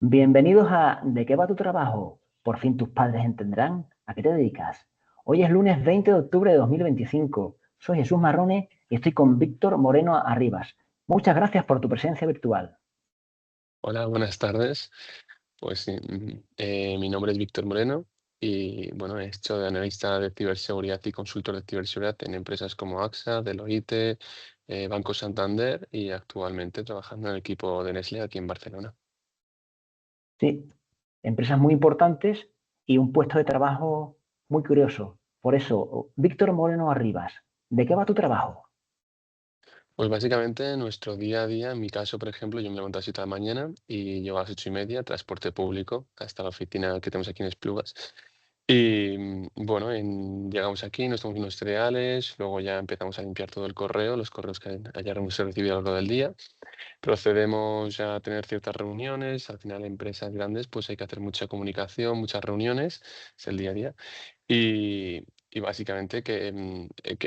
Bienvenidos a ¿De qué va tu trabajo? Por fin tus padres entenderán a qué te dedicas. Hoy es lunes 20 de octubre de 2025. Soy Jesús Marrone y estoy con Víctor Moreno Arribas. Muchas gracias por tu presencia virtual. Hola, buenas tardes. Pues sí, mi nombre es Víctor Moreno y bueno, he hecho de analista de ciberseguridad y consultor de ciberseguridad en empresas como AXA, Deloitte, Banco Santander y actualmente trabajando en el equipo de Nestlé aquí en Barcelona. Sí, empresas muy importantes y un puesto de trabajo muy curioso. Por eso, Víctor Moreno Arribas, ¿de qué va tu trabajo? Pues básicamente nuestro día a día, en mi caso, por ejemplo, yo me levanto a las 7 de la mañana y llego a las 8:30, transporte público, hasta la oficina que tenemos aquí en Esplugas. Y bueno, llegamos aquí, nos tomamos unos cereales, luego ya empezamos a limpiar todo el correo, los correos que hayamos recibido a lo largo del día. Procedemos a tener ciertas reuniones, al final en empresas grandes pues hay que hacer mucha comunicación, muchas reuniones, es el día a día. Y básicamente que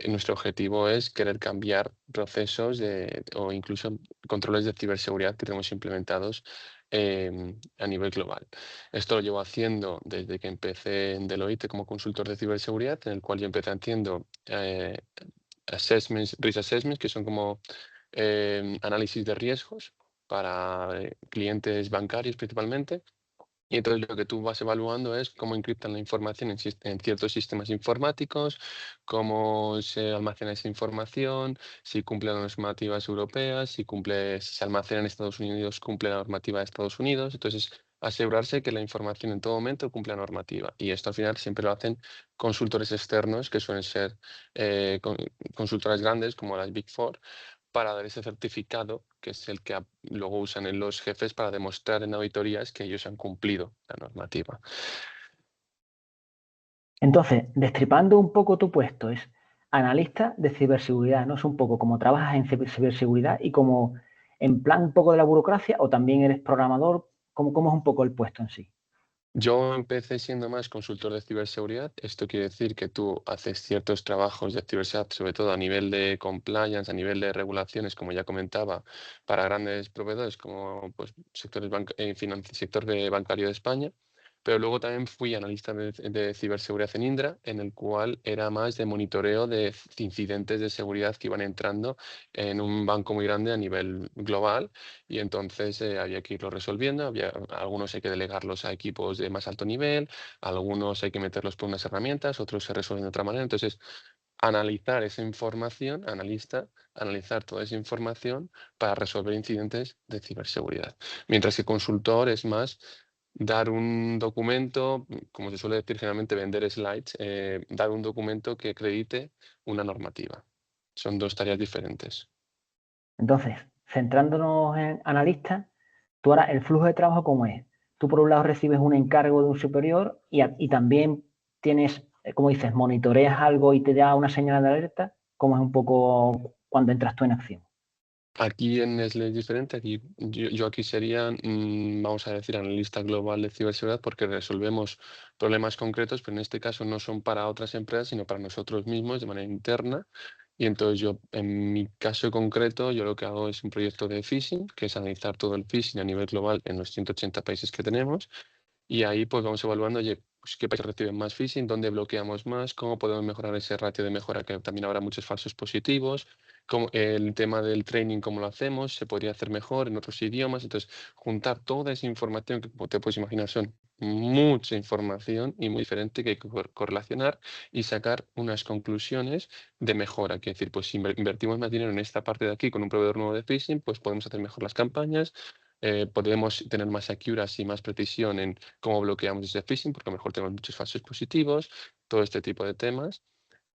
nuestro objetivo es querer cambiar procesos o incluso controles de ciberseguridad que tenemos implementados a nivel global. Esto lo llevo haciendo desde que empecé en Deloitte como consultor de ciberseguridad, en el cual yo empecé haciendo assessments, risk assessments, que son como análisis de riesgos para clientes bancarios principalmente. Y entonces lo que tú vas evaluando es cómo encriptan la información en ciertos sistemas informáticos, cómo se almacena esa información, si cumple las normativas europeas, si se almacena en Estados Unidos, cumple la normativa de Estados Unidos. Entonces, asegurarse que la información en todo momento cumple la normativa. Y esto al final siempre lo hacen consultores externos, que suelen ser consultoras grandes como las Big Four, para dar ese certificado, que es el que luego usan en los jefes para demostrar en auditorías que ellos han cumplido la normativa. Entonces, destripando un poco tu puesto, es analista de ciberseguridad, ¿no? Es un poco como trabajas en ciberseguridad y como en plan un poco de la burocracia o también eres programador, ¿cómo es un poco el puesto en sí? Yo empecé siendo más consultor de ciberseguridad. Esto quiere decir que tú haces ciertos trabajos de ciberseguridad, sobre todo a nivel de compliance, a nivel de regulaciones, como ya comentaba, para grandes proveedores como pues, sector bancario de España. Pero luego también fui analista de ciberseguridad en Indra, en el cual era más de monitoreo de incidentes de seguridad que iban entrando en un banco muy grande a nivel global, y entonces había que irlo resolviendo. Algunos hay que delegarlos a equipos de más alto nivel, algunos hay que meterlos por unas herramientas, otros se resuelven de otra manera. Entonces, analizar esa información, analizar toda esa información para resolver incidentes de ciberseguridad. Mientras que consultor es más dar un documento, como se suele decir generalmente, vender slides, dar un documento que acredite una normativa. Son dos tareas diferentes. Entonces, centrándonos en analista, tú ahora el flujo de trabajo, ¿cómo es? Tú por un lado recibes un encargo de un superior y también tienes, como dices, monitoreas algo y te da una señal de alerta, ¿cómo es un poco cuando entras tú en acción? Aquí en Nestlé es diferente. Aquí, yo aquí sería, vamos a decir, analista global de ciberseguridad, porque resolvemos problemas concretos, pero en este caso no son para otras empresas, sino para nosotros mismos de manera interna. Y entonces yo, en mi caso concreto, yo lo que hago es un proyecto de phishing, que es analizar todo el phishing a nivel global en los 180 países que tenemos. Y ahí pues vamos evaluando, oye, pues, qué países reciben más phishing, dónde bloqueamos más, cómo podemos mejorar ese ratio de mejora, que también habrá muchos falsos positivos, el tema del training, cómo lo hacemos, se podría hacer mejor en otros idiomas. Entonces, juntar toda esa información, que como te puedes imaginar son mucha información y muy diferente, que hay que correlacionar y sacar unas conclusiones de mejora. Que decir, pues si invertimos más dinero en esta parte de aquí con un proveedor nuevo de phishing, pues podemos hacer mejor las campañas, podemos tener más accuracy y más precisión en cómo bloqueamos ese phishing, porque a lo mejor tenemos muchos falsos positivos, todo este tipo de temas.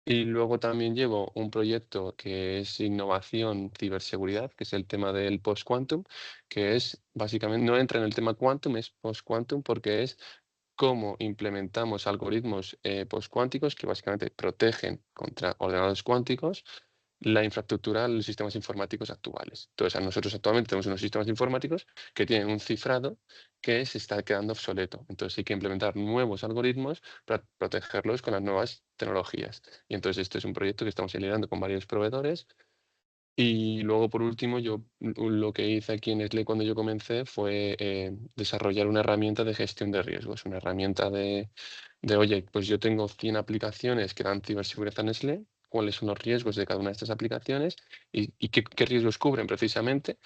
Y luego también llevo un proyecto que es innovación, ciberseguridad, que es el tema del post-quantum, que es básicamente, no entra en el tema quantum, es post-quantum, porque es cómo implementamos algoritmos post-cuánticos que básicamente protegen contra ordenadores cuánticos la infraestructura de los sistemas informáticos actuales. Entonces, nosotros actualmente tenemos unos sistemas informáticos que tienen un cifrado que se está quedando obsoleto. Entonces, hay que implementar nuevos algoritmos para protegerlos con las nuevas tecnologías. Y entonces, este es un proyecto que estamos liderando con varios proveedores Y luego, por último, yo lo que hice aquí en Nestlé cuando yo comencé fue desarrollar una herramienta de gestión de riesgos, una herramienta oye, pues yo tengo 100 aplicaciones que dan ciberseguridad a Nestlé, cuáles son los riesgos de cada una de estas aplicaciones y qué riesgos cubren precisamente.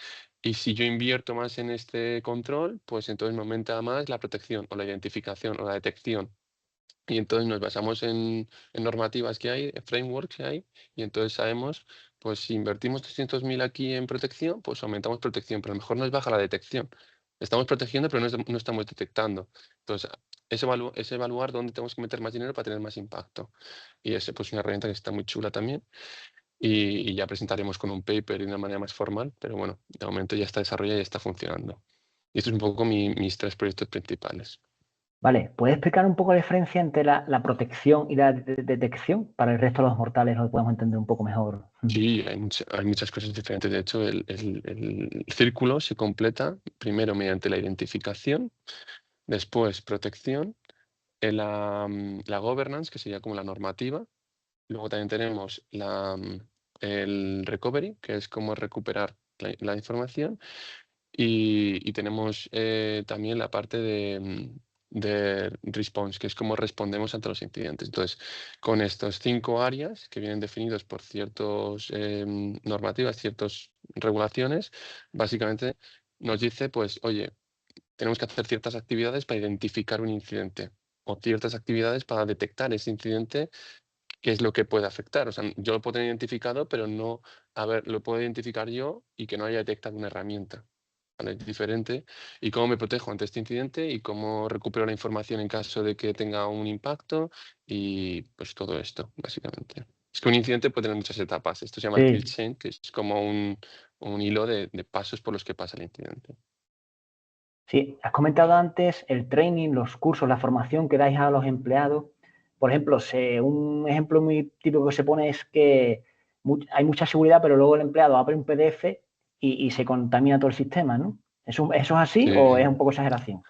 Y si yo invierto más en este control, pues entonces me aumenta más la protección o la identificación o la detección. Y entonces nos basamos en normativas que hay, en frameworks que hay, y entonces sabemos, pues si invertimos 300.000 aquí en protección, pues aumentamos protección, pero a lo mejor nos baja la detección. Estamos protegiendo, pero no estamos detectando. Entonces, es evaluar dónde tenemos que meter más dinero para tener más impacto. Y es pues una herramienta que está muy chula también. Y ya presentaremos con un paper y de una manera más formal, pero bueno, de momento ya está desarrollado y ya está funcionando. Y esto es un poco mis 3 proyectos principales. Vale, ¿puedes explicar un poco la diferencia entre la protección y la detección? Para el resto de los mortales lo podemos entender un poco mejor. Sí, hay muchas cosas diferentes. De hecho, el círculo se completa primero mediante la identificación, después protección, la governance, que sería como la normativa. Luego también tenemos el recovery, que es como recuperar la información. Y tenemos también la parte de response, que es cómo respondemos ante los incidentes. Entonces, con estos 5 áreas que vienen definidos por ciertas normativas, ciertas regulaciones, básicamente nos dice, pues, oye, tenemos que hacer ciertas actividades para identificar un incidente o ciertas actividades para detectar ese incidente, qué es lo que puede afectar. O sea, yo lo puedo tener identificado, pero no, a ver, lo puedo identificar yo y que no haya detectado una herramienta. ¿Vale? Diferente. Y cómo me protejo ante este incidente y cómo recupero la información en caso de que tenga un impacto y pues todo esto, básicamente. Es que un incidente puede tener muchas etapas. Esto se llama el kill Sí, chain, que es como un hilo de pasos por los que pasa el incidente. sí, has comentado antes el training, los cursos, la formación que dais a los empleados. Por ejemplo, un ejemplo muy típico que se pone es que hay mucha seguridad, pero luego el empleado abre un PDF y se contamina todo el sistema, ¿no? ¿Eso es así o es Sí, un poco exageración?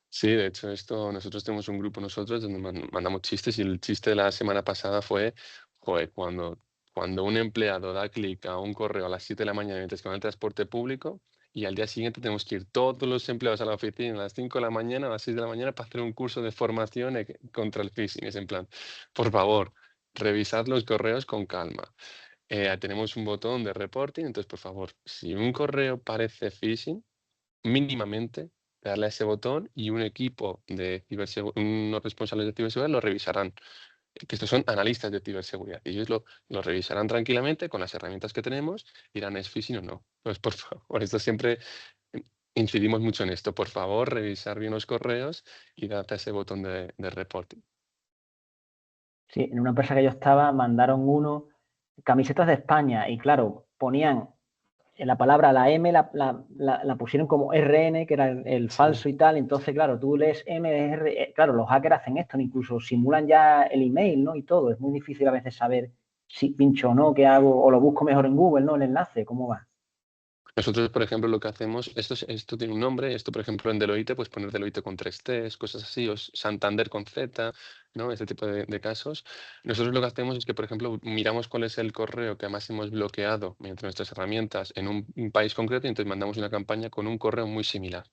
sí, de hecho, nosotros tenemos un grupo nosotros donde mandamos chistes y el chiste de la semana pasada fue, joder, cuando un empleado da clic a un correo a las 7 de la mañana mientras que va en el transporte público y al día siguiente tenemos que ir todos los empleados a la oficina a las 5 de la mañana, a las 6 de la mañana para hacer un curso de formación contra el phishing. Es en plan, por favor, revisad los correos con calma. Tenemos un botón de reporting, entonces, por favor, si un correo parece phishing, mínimamente darle a ese botón y un equipo de unos responsables de ciberseguridad lo revisarán. Que estos son analistas de ciberseguridad. Y ellos lo revisarán tranquilamente con las herramientas que tenemos y dirán, ¿es phishing o no? Pues por favor, esto siempre incidimos mucho en esto. Por favor, revisar bien los correos y date a ese botón de reporting. Sí, en una empresa que yo estaba mandaron camisetas de España y claro, ponían en la palabra la M la pusieron como RN, que era el Sí. falso y tal. Entonces, claro, tú lees MR, claro, los hackers hacen esto, incluso simulan ya el email, ¿no? Y todo. Es muy difícil a veces saber si pincho o no, qué hago, o lo busco mejor en Google, ¿no? El enlace, ¿cómo va? Nosotros, por ejemplo, lo que hacemos, esto tiene un nombre, esto, por ejemplo, en Deloitte, pues poner Deloitte con 3 Ts, cosas así, o Santander con Z, ¿no? Este tipo de casos. Nosotros lo que hacemos es que, por ejemplo, miramos cuál es el correo que más hemos bloqueado mediante nuestras herramientas en un país concreto y entonces mandamos una campaña con un correo muy similar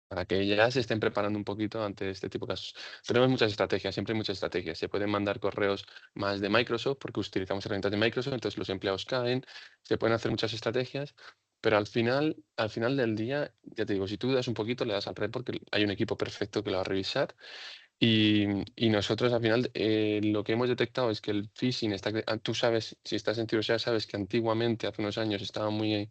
para que ya se estén preparando un poquito ante este tipo de casos. Tenemos muchas estrategias, siempre hay muchas estrategias. Se pueden mandar correos más de Microsoft porque utilizamos herramientas de Microsoft, entonces los empleados caen. Se pueden hacer muchas estrategias, pero al final del día, ya te digo, si tú das un poquito, le das al red porque hay un equipo perfecto que lo va a revisar y nosotros al final lo que hemos detectado es que el phishing tú sabes, si estás en ciberseguridad, sabes que antiguamente, hace unos años, estaba muy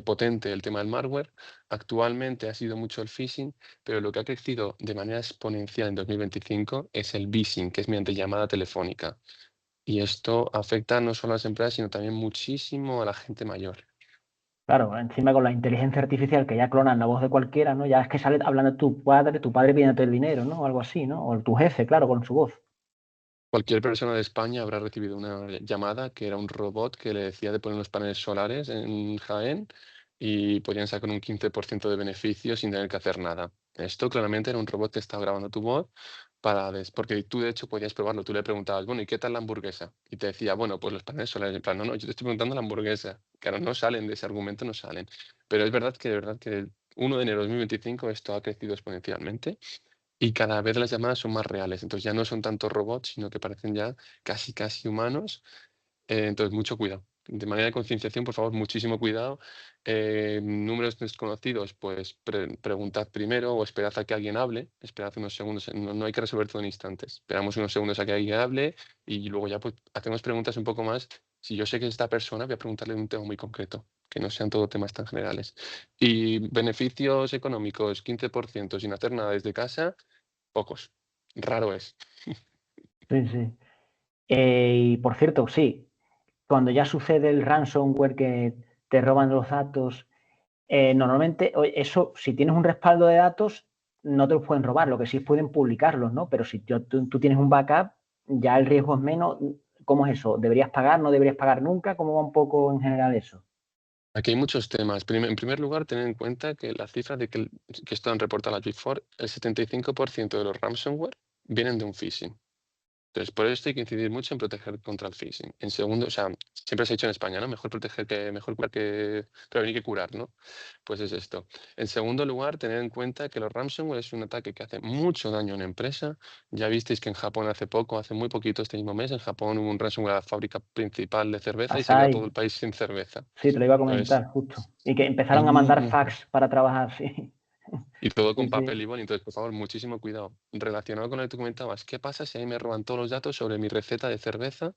potente el tema del malware. Actualmente ha sido mucho el phishing, pero lo que ha crecido de manera exponencial en 2025 es el vishing, que es mediante llamada telefónica. Y esto afecta no solo a las empresas, sino también muchísimo a la gente mayor. Claro, encima con la inteligencia artificial que ya clonan la voz de cualquiera, ¿no? Ya es que sale hablando tu padre pidiéndote el dinero, ¿no? O algo así, ¿no? O tu jefe, claro, con su voz. Cualquier persona de España habrá recibido una llamada que era un robot que le decía de poner los paneles solares en Jaén y podían sacar un 15% de beneficio sin tener que hacer nada. Esto claramente era un robot que estaba grabando tu voz porque tú de hecho podías probarlo, tú le preguntabas, bueno, ¿y qué tal la hamburguesa? Y te decía, bueno, pues los paneles solares, en plan, no, no, yo te estoy preguntando la hamburguesa. Claro, no salen de ese argumento, no salen. Pero es verdad que el 1 de enero de 2025 esto ha crecido exponencialmente y cada vez las llamadas son más reales. Entonces ya no son tanto robots, sino que parecen ya casi, casi humanos. Entonces, mucho cuidado. De manera de concienciación, por favor, muchísimo cuidado. Números desconocidos, pues preguntad primero o esperad a que alguien hable. Esperad unos segundos. No, no hay que resolver todo en instantes. Esperamos unos segundos a que alguien hable y luego ya pues, hacemos preguntas un poco más. Si yo sé que es esta persona, voy a preguntarle un tema muy concreto, que no sean todo temas tan generales. Y beneficios económicos, 15% sin hacer nada desde casa, pocos. Raro es. Sí, sí. Y por cierto, sí, cuando ya sucede el ransomware que te roban los datos, normalmente eso, si tienes un respaldo de datos, no te los pueden robar, lo que sí pueden publicarlos, ¿no? Pero si tú tienes un backup, ya el riesgo es menos. ¿Cómo es eso? ¿Deberías pagar? ¿No deberías pagar nunca? ¿Cómo va un poco en general eso? Aquí hay muchos temas. En primer lugar, tener en cuenta que la cifra de que esto han reportado las Big Four, el 75% de los ransomware vienen de un phishing. Entonces, por esto hay que incidir mucho en proteger contra el phishing. En segundo, o sea, siempre se ha dicho en España, ¿no? Mejor curar que prevenir que curar, ¿no? Pues es esto. En segundo lugar, tener en cuenta que los ransomware es un ataque que hace mucho daño a una empresa. Ya visteis que en Japón hace muy poquito, este mismo mes, en Japón hubo un ransomware a la fábrica principal de cerveza y se quedó Pasáis, todo el país sin cerveza. sí, te lo iba a Entonces, comentar, justo. Y que empezaron a mandar mm, fax para trabajar, sí. y todo Sí, con papel y sí. boli. Entonces, por favor, muchísimo cuidado. Relacionado con lo que tú comentabas, ¿qué pasa si ahí me roban todos los datos sobre mi receta de cerveza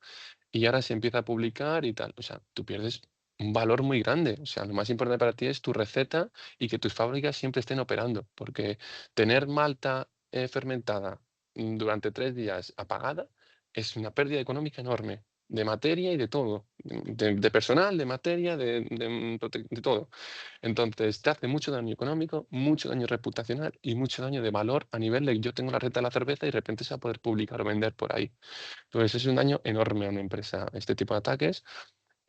y ahora se empieza a publicar y tal? O sea, tú pierdes un valor muy grande. O sea, lo más importante para ti es tu receta y que tus fábricas siempre estén operando, porque tener malta fermentada durante 3 días apagada es una pérdida económica enorme. De materia y de todo, de personal, de materia, de todo. Entonces, te hace mucho daño económico, mucho daño reputacional y mucho daño de valor a nivel de yo tengo la receta de la cerveza y de repente se va a poder publicar o vender por ahí. Entonces, es un daño enorme a una empresa este tipo de ataques.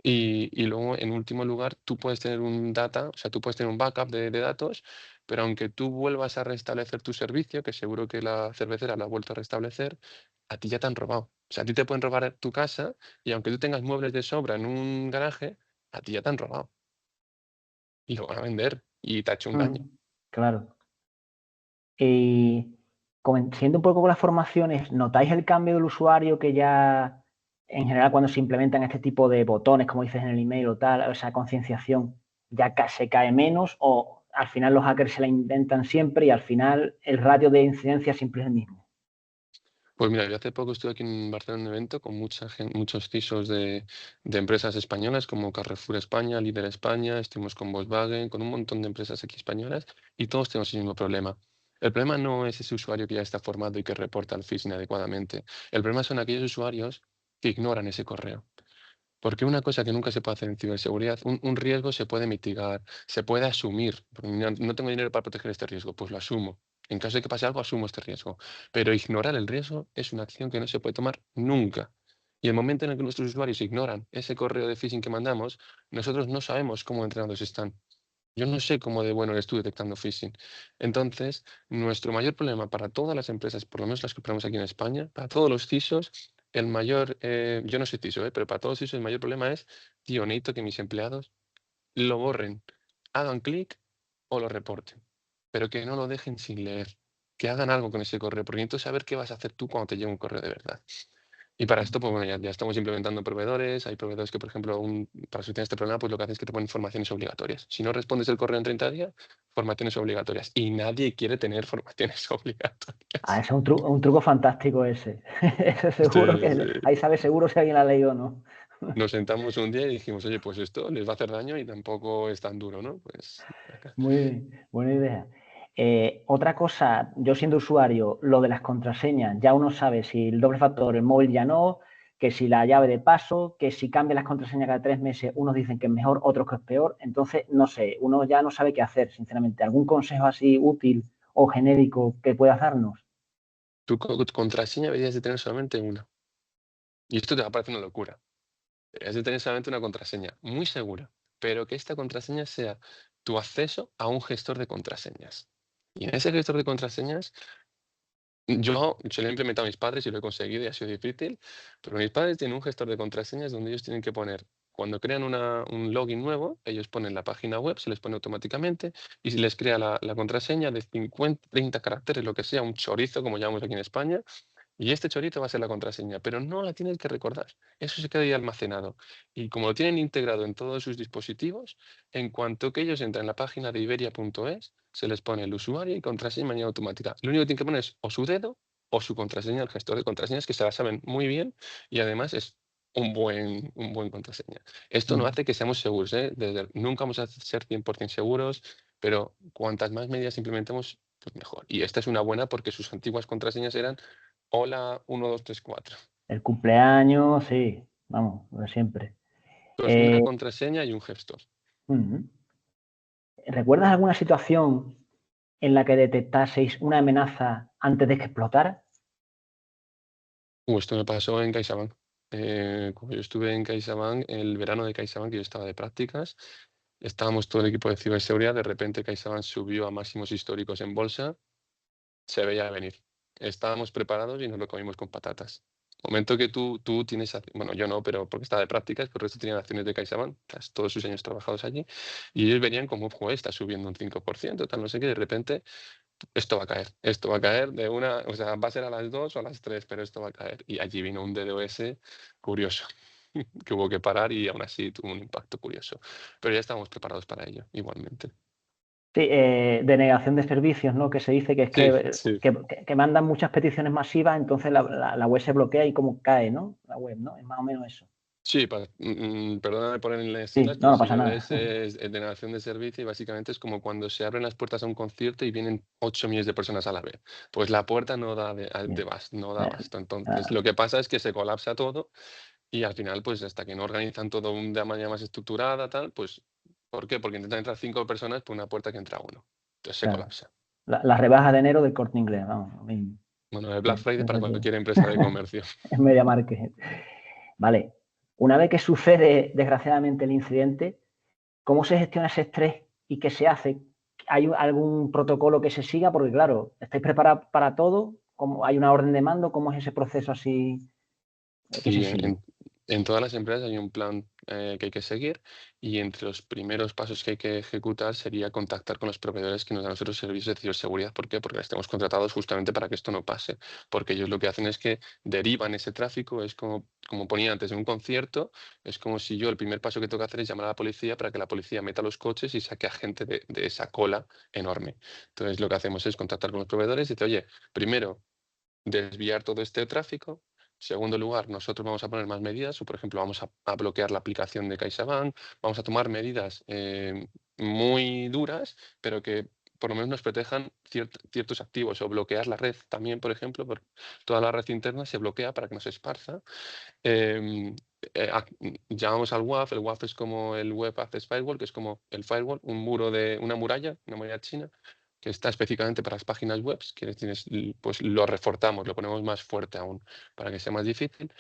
Y luego, en último lugar, tú puedes tener un data, o sea, tú puedes tener un backup de datos, pero aunque tú vuelvas a restablecer tu servicio, que seguro que la cervecera lo ha vuelto a restablecer, a ti ya te han robado. O sea, a ti te pueden robar tu casa y aunque tú tengas muebles de sobra en un garaje, a ti ya te han robado y lo van a vender y te ha hecho un daño. Claro. Y siendo un poco con las formaciones, ¿notáis el cambio del usuario que ya, en general, cuando se implementan este tipo de botones, como dices en el email o tal, o esa concienciación, ya se cae menos o al final los hackers se la inventan siempre y al final el radio de incidencia siempre es el mismo? Pues mira, yo hace poco estuve aquí en Barcelona en un evento con muchos CISOs de empresas españolas como Carrefour España, Líder España, estuvimos con Volkswagen, con un montón de empresas aquí españolas y todos tenemos el mismo problema. El problema no es ese usuario que ya está formado y que reporta el phishing adecuadamente. El problema son aquellos usuarios que ignoran ese correo. Porque una cosa que nunca se puede hacer en ciberseguridad, un riesgo se puede mitigar, se puede asumir. Porque no tengo dinero para proteger este riesgo, pues lo asumo. En caso de que pase algo, asumo este riesgo. Pero ignorar el riesgo es una acción que no se puede tomar nunca. Y el momento en el que nuestros usuarios ignoran ese correo de phishing que mandamos, nosotros no sabemos cómo entrenados están. Yo no sé cómo de bueno eres tú detectando phishing. Entonces, nuestro mayor problema para todas las empresas, por lo menos las que operamos aquí en España, para todos los CISOs, yo no soy CISO, pero para todos los CISOs el mayor problema es, tío, necesito que mis empleados lo borren, hagan clic o lo reporten, pero que no lo dejen sin leer, que hagan algo con ese correo, porque necesito saber qué vas a hacer tú cuando te llegue un correo de verdad. Y para esto, pues bueno, ya estamos implementando proveedores. Hay proveedores que, por ejemplo, para solucionar este problema, pues lo que hacen es que te ponen formaciones obligatorias. Si no respondes el correo en 30 días, formaciones obligatorias. Y nadie quiere tener formaciones Ah, obligatorias. ese es un truco fantástico ese. Ese seguro Entonces, que ahí sabe seguro si alguien la ha leído o no. nos sentamos un día y dijimos, oye, pues esto les va a hacer daño y tampoco es tan duro, ¿no? Pues acá. Muy bien, buena idea. Otra cosa, yo siendo usuario, lo de las contraseñas, ya uno sabe si el doble factor, el móvil ya no, que si la llave de paso, que si cambia las contraseñas cada 3 meses, unos dicen que es mejor, otros que es peor. Entonces, no sé, uno ya no sabe qué hacer, sinceramente. ¿Algún consejo así útil o genérico que puedas darnos? Tu contraseña deberías de tener solamente una. Y esto te va a parecer una locura. Deberías de tener solamente una contraseña, muy segura, pero que esta contraseña sea tu acceso a un gestor de contraseñas. Y en ese gestor de contraseñas Yo se lo he implementado a mis padres y lo he conseguido y ha sido difícil, pero mis padres tienen un gestor de contraseñas donde ellos tienen que poner, cuando crean un login nuevo, ellos ponen la página web, se les pone automáticamente y se les crea la contraseña de 50, 30 caracteres, lo que sea, un chorizo, como llamamos aquí en España, y este chorizo va a ser la contraseña, pero no la tienes que recordar. Eso se queda ahí almacenado. Y como lo tienen integrado en todos sus dispositivos, en cuanto que ellos entran en la página de iberia.es, se les pone el usuario y contraseña de manera automática. Lo único que tienen que poner es o su dedo o su contraseña al gestor de contraseñas, que se la saben muy bien y además es un buen contraseña. Esto no Mm. hace que seamos seguros, ¿eh? Nunca vamos a ser 100% seguros, pero cuantas más medidas implementemos, pues mejor. Y esta es una buena porque sus antiguas contraseñas eran hola 1234. El cumpleaños, sí, vamos, lo de siempre. Pues una Eh, contraseña y un gestor. ujú. ¿Recuerdas alguna situación en la que detectaseis una amenaza antes de que explotara? Esto me pasó en CaixaBank. Como yo estuve en CaixaBank, el verano de CaixaBank, que yo estaba de prácticas, estábamos todo el equipo de ciberseguridad, de repente CaixaBank subió a máximos históricos en bolsa, se veía venir. Estábamos preparados y nos lo comimos con patatas. Momento que tú tienes, bueno, yo no, pero porque estaba de prácticas, pero el resto tenían acciones de CaixaBank, tras todos sus años trabajados allí, y ellos venían como, joder, está subiendo un 5%, tal, no sé qué, de repente esto va a caer de una, o sea, va a ser a las 2 o a las 3, pero esto va a caer. Y allí vino un DDoS curioso, que hubo que parar y aún así tuvo un impacto curioso. Pero ya estábamos preparados para ello, igualmente. Sí, denegación de servicios, ¿no? Que se dice que es Sí, sí. que mandan muchas peticiones masivas, entonces la web se bloquea y como cae, ¿no? La web, ¿no? Es más o menos eso. Sí, perdóname por las Sí, siglas, no, pero no sí, pasa DDoS nada. es denegación de servicio y básicamente es como cuando se abren las puertas a un concierto y vienen 8 millones de personas a la vez. Pues la puerta no da de Bien. no da Eh, abasto. Entonces, ah, lo que pasa es que se colapsa todo. Y al final, pues hasta que no organizan todo de manera más estructurada, tal, pues, ¿por qué? Porque intentan entrar 5 personas por una puerta que entra uno. Entonces se claro. colapsa. La rebaja de enero del Corte Inglés, vamos, lo mismo. Bueno, el Black Bien, Friday eso para sí. cualquier empresa de comercio. Es media market. Vale. Una vez que sucede, desgraciadamente, el incidente, ¿cómo se gestiona ese estrés y qué se hace? ¿Hay algún protocolo que se siga? Porque, claro, ¿estáis preparados para todo? ¿Cómo, hay una orden de mando? ¿Cómo es ese proceso así que se Sí, sigue? en todas las empresas hay un plan que hay que seguir y entre los primeros pasos que hay que ejecutar sería contactar con los proveedores que nos dan nosotros servicios de ciberseguridad. ¿Por qué? Porque estamos contratados justamente para que esto no pase. Porque ellos lo que hacen es que derivan ese tráfico, es como ponía antes en un concierto, es como si yo el primer paso que tengo que hacer es llamar a la policía para que la policía meta los coches y saque a gente de esa cola enorme. Entonces lo que hacemos es contactar con los proveedores y decir, oye, primero desviar todo este tráfico. Segundo lugar, nosotros vamos a poner más medidas, o por ejemplo, vamos a bloquear la aplicación de CaixaBank, vamos a tomar medidas muy duras, pero que por lo menos nos protejan ciertos activos, o bloquear la red también, por ejemplo, toda la red interna se bloquea para que no se esparza. Em, Llamamos al WAF, el WAF es como el Web Access Firewall, que es como el firewall, una muralla china, que está específicamente para las páginas web, que pues lo reforzamos, lo ponemos más fuerte aún para que sea más difícil.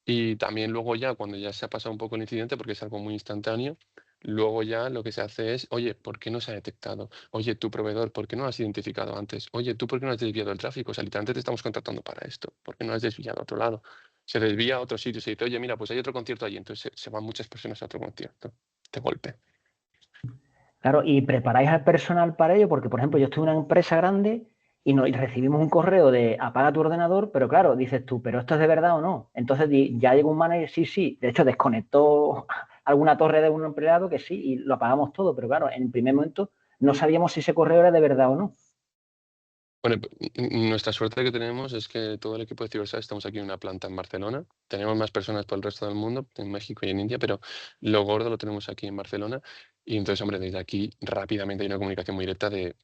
Y también luego ya, cuando ya se ha pasado un poco el incidente, porque es algo muy instantáneo, luego ya lo que se hace es, oye, ¿por qué no se ha detectado? Oye, tu proveedor, ¿por qué no lo has identificado antes? Oye, ¿tú por qué no has desviado el tráfico? O sea, literalmente te estamos contratando para esto. ¿Por qué no has desviado a otro lado? Se desvía a otro sitio, se dice, oye, mira, pues hay otro concierto allí. Entonces se van muchas personas a otro concierto de golpe. Claro, y preparáis al personal para ello, porque, por ejemplo, yo estoy en una empresa grande y recibimos un correo de apaga tu ordenador, pero claro, dices tú, ¿pero esto es de verdad o no? Entonces ya llega un manager, sí, sí, de hecho desconectó alguna torre de un empleado que sí, y lo apagamos todo, pero claro, en el primer momento no sabíamos si ese correo era de verdad o no. Bueno, nuestra suerte que tenemos es que todo el equipo de ciberseguridad estamos aquí en una planta en Barcelona. Tenemos más personas por el resto del mundo, en México y en India, pero lo gordo lo tenemos aquí en Barcelona. Y entonces, hombre, desde aquí rápidamente hay una comunicación muy directa de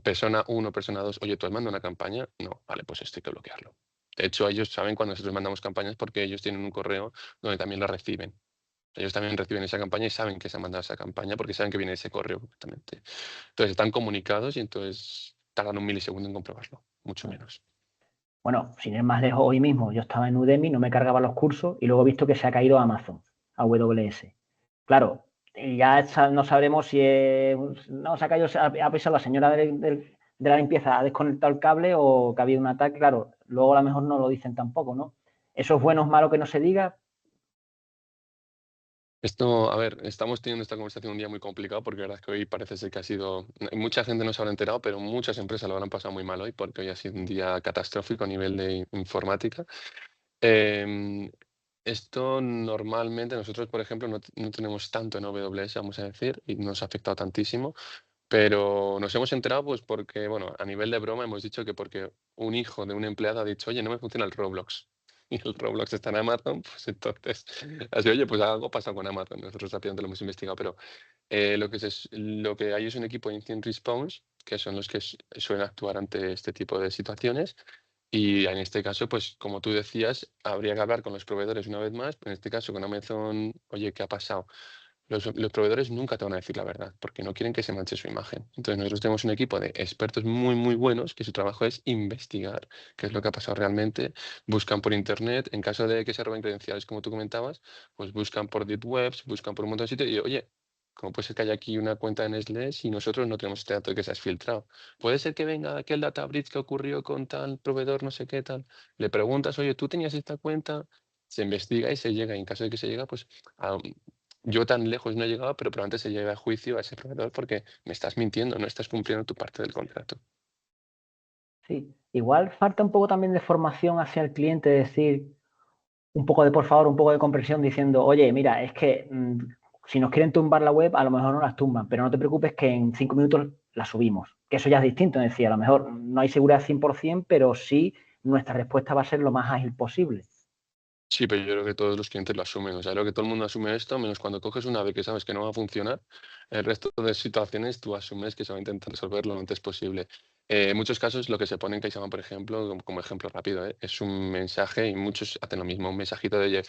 persona uno, persona 2. Oye, ¿tú has mandado una campaña? No, vale, pues esto hay que bloquearlo. De hecho, ellos saben cuando nosotros mandamos campañas porque ellos tienen un correo donde también la reciben. Ellos también reciben esa campaña y saben que se ha mandado esa campaña porque saben que viene ese correo concretamente. Entonces están comunicados y entonces tardan un milisegundo en comprobarlo, mucho menos. Bueno, sin ir más lejos, hoy mismo yo estaba en Udemy, no me cargaba los cursos y luego he visto que se ha caído a Amazon, a AWS. Claro, y ya no sabremos si no se ha caído, ha pisado la señora de la limpieza ha desconectado el cable o que ha habido un ataque, claro, luego a lo mejor no lo dicen tampoco, ¿no? ¿Eso es bueno o malo que no se diga? Esto, a ver, estamos teniendo esta conversación un día muy complicado porque la verdad es que hoy parece ser que ha sido, mucha gente no se habrá enterado, pero muchas empresas lo habrán pasado muy mal hoy porque hoy ha sido un día catastrófico a nivel de informática. Em, Esto normalmente nosotros, por ejemplo, no tenemos tanto en AWS, vamos a decir, y nos ha afectado tantísimo, pero nos hemos enterado pues porque, bueno, a nivel de broma hemos dicho que porque un hijo de un empleado ha dicho, oye, no me funciona el Roblox. Y el Roblox está en Amazon, pues entonces, así, oye, pues algo pasa con Amazon. Nosotros rápidamente lo hemos investigado, pero lo que hay es un equipo de Incident Response, que son los que suelen actuar ante este tipo de situaciones. Y en este caso, pues como tú decías, habría que hablar con los proveedores una vez más. En este caso, con Amazon, oye, ¿qué ha pasado? Los proveedores nunca te van a decir la verdad, porque no quieren que se manche su imagen. Entonces, nosotros tenemos un equipo de expertos muy, muy buenos que su trabajo es investigar qué es lo que ha pasado realmente. Buscan por internet, en caso de que se roben credenciales, como tú comentabas, pues buscan por deep webs, buscan por un montón de sitios y, oye, ¿cómo puede ser que haya aquí una cuenta de Nestlé si nosotros no tenemos este dato de que se ha filtrado? Puede ser que venga aquel data breach que ocurrió con tal proveedor, no sé qué tal. Le preguntas, oye, ¿tú tenías esta cuenta? Se investiga y se llega. Y en caso de que se llega, pues a- yo tan lejos no he llegado, pero probablemente se lleve a juicio a ese proveedor porque me estás mintiendo, no estás cumpliendo tu parte del contrato. Sí, igual falta un poco también de formación hacia el cliente, decir un poco de por favor, un poco de comprensión diciendo, oye, mira, es que si nos quieren tumbar la web, a lo mejor no las tumban, pero no te preocupes que en 5 minutos la subimos. Que eso ya es distinto, es decir, a lo mejor no hay seguridad 100%, pero sí nuestra respuesta va a ser lo más ágil posible. Sí, pero yo creo que todos los clientes lo asumen. O sea, creo que todo el mundo asume esto, menos cuando coges una ave que sabes que no va a funcionar. El resto de situaciones tú asumes que se va a intentar resolver lo antes posible. En muchos casos lo que se pone en CaixaBank, por ejemplo, como ejemplo rápido, es un mensaje y muchos hacen lo mismo, un mensajito de, oye,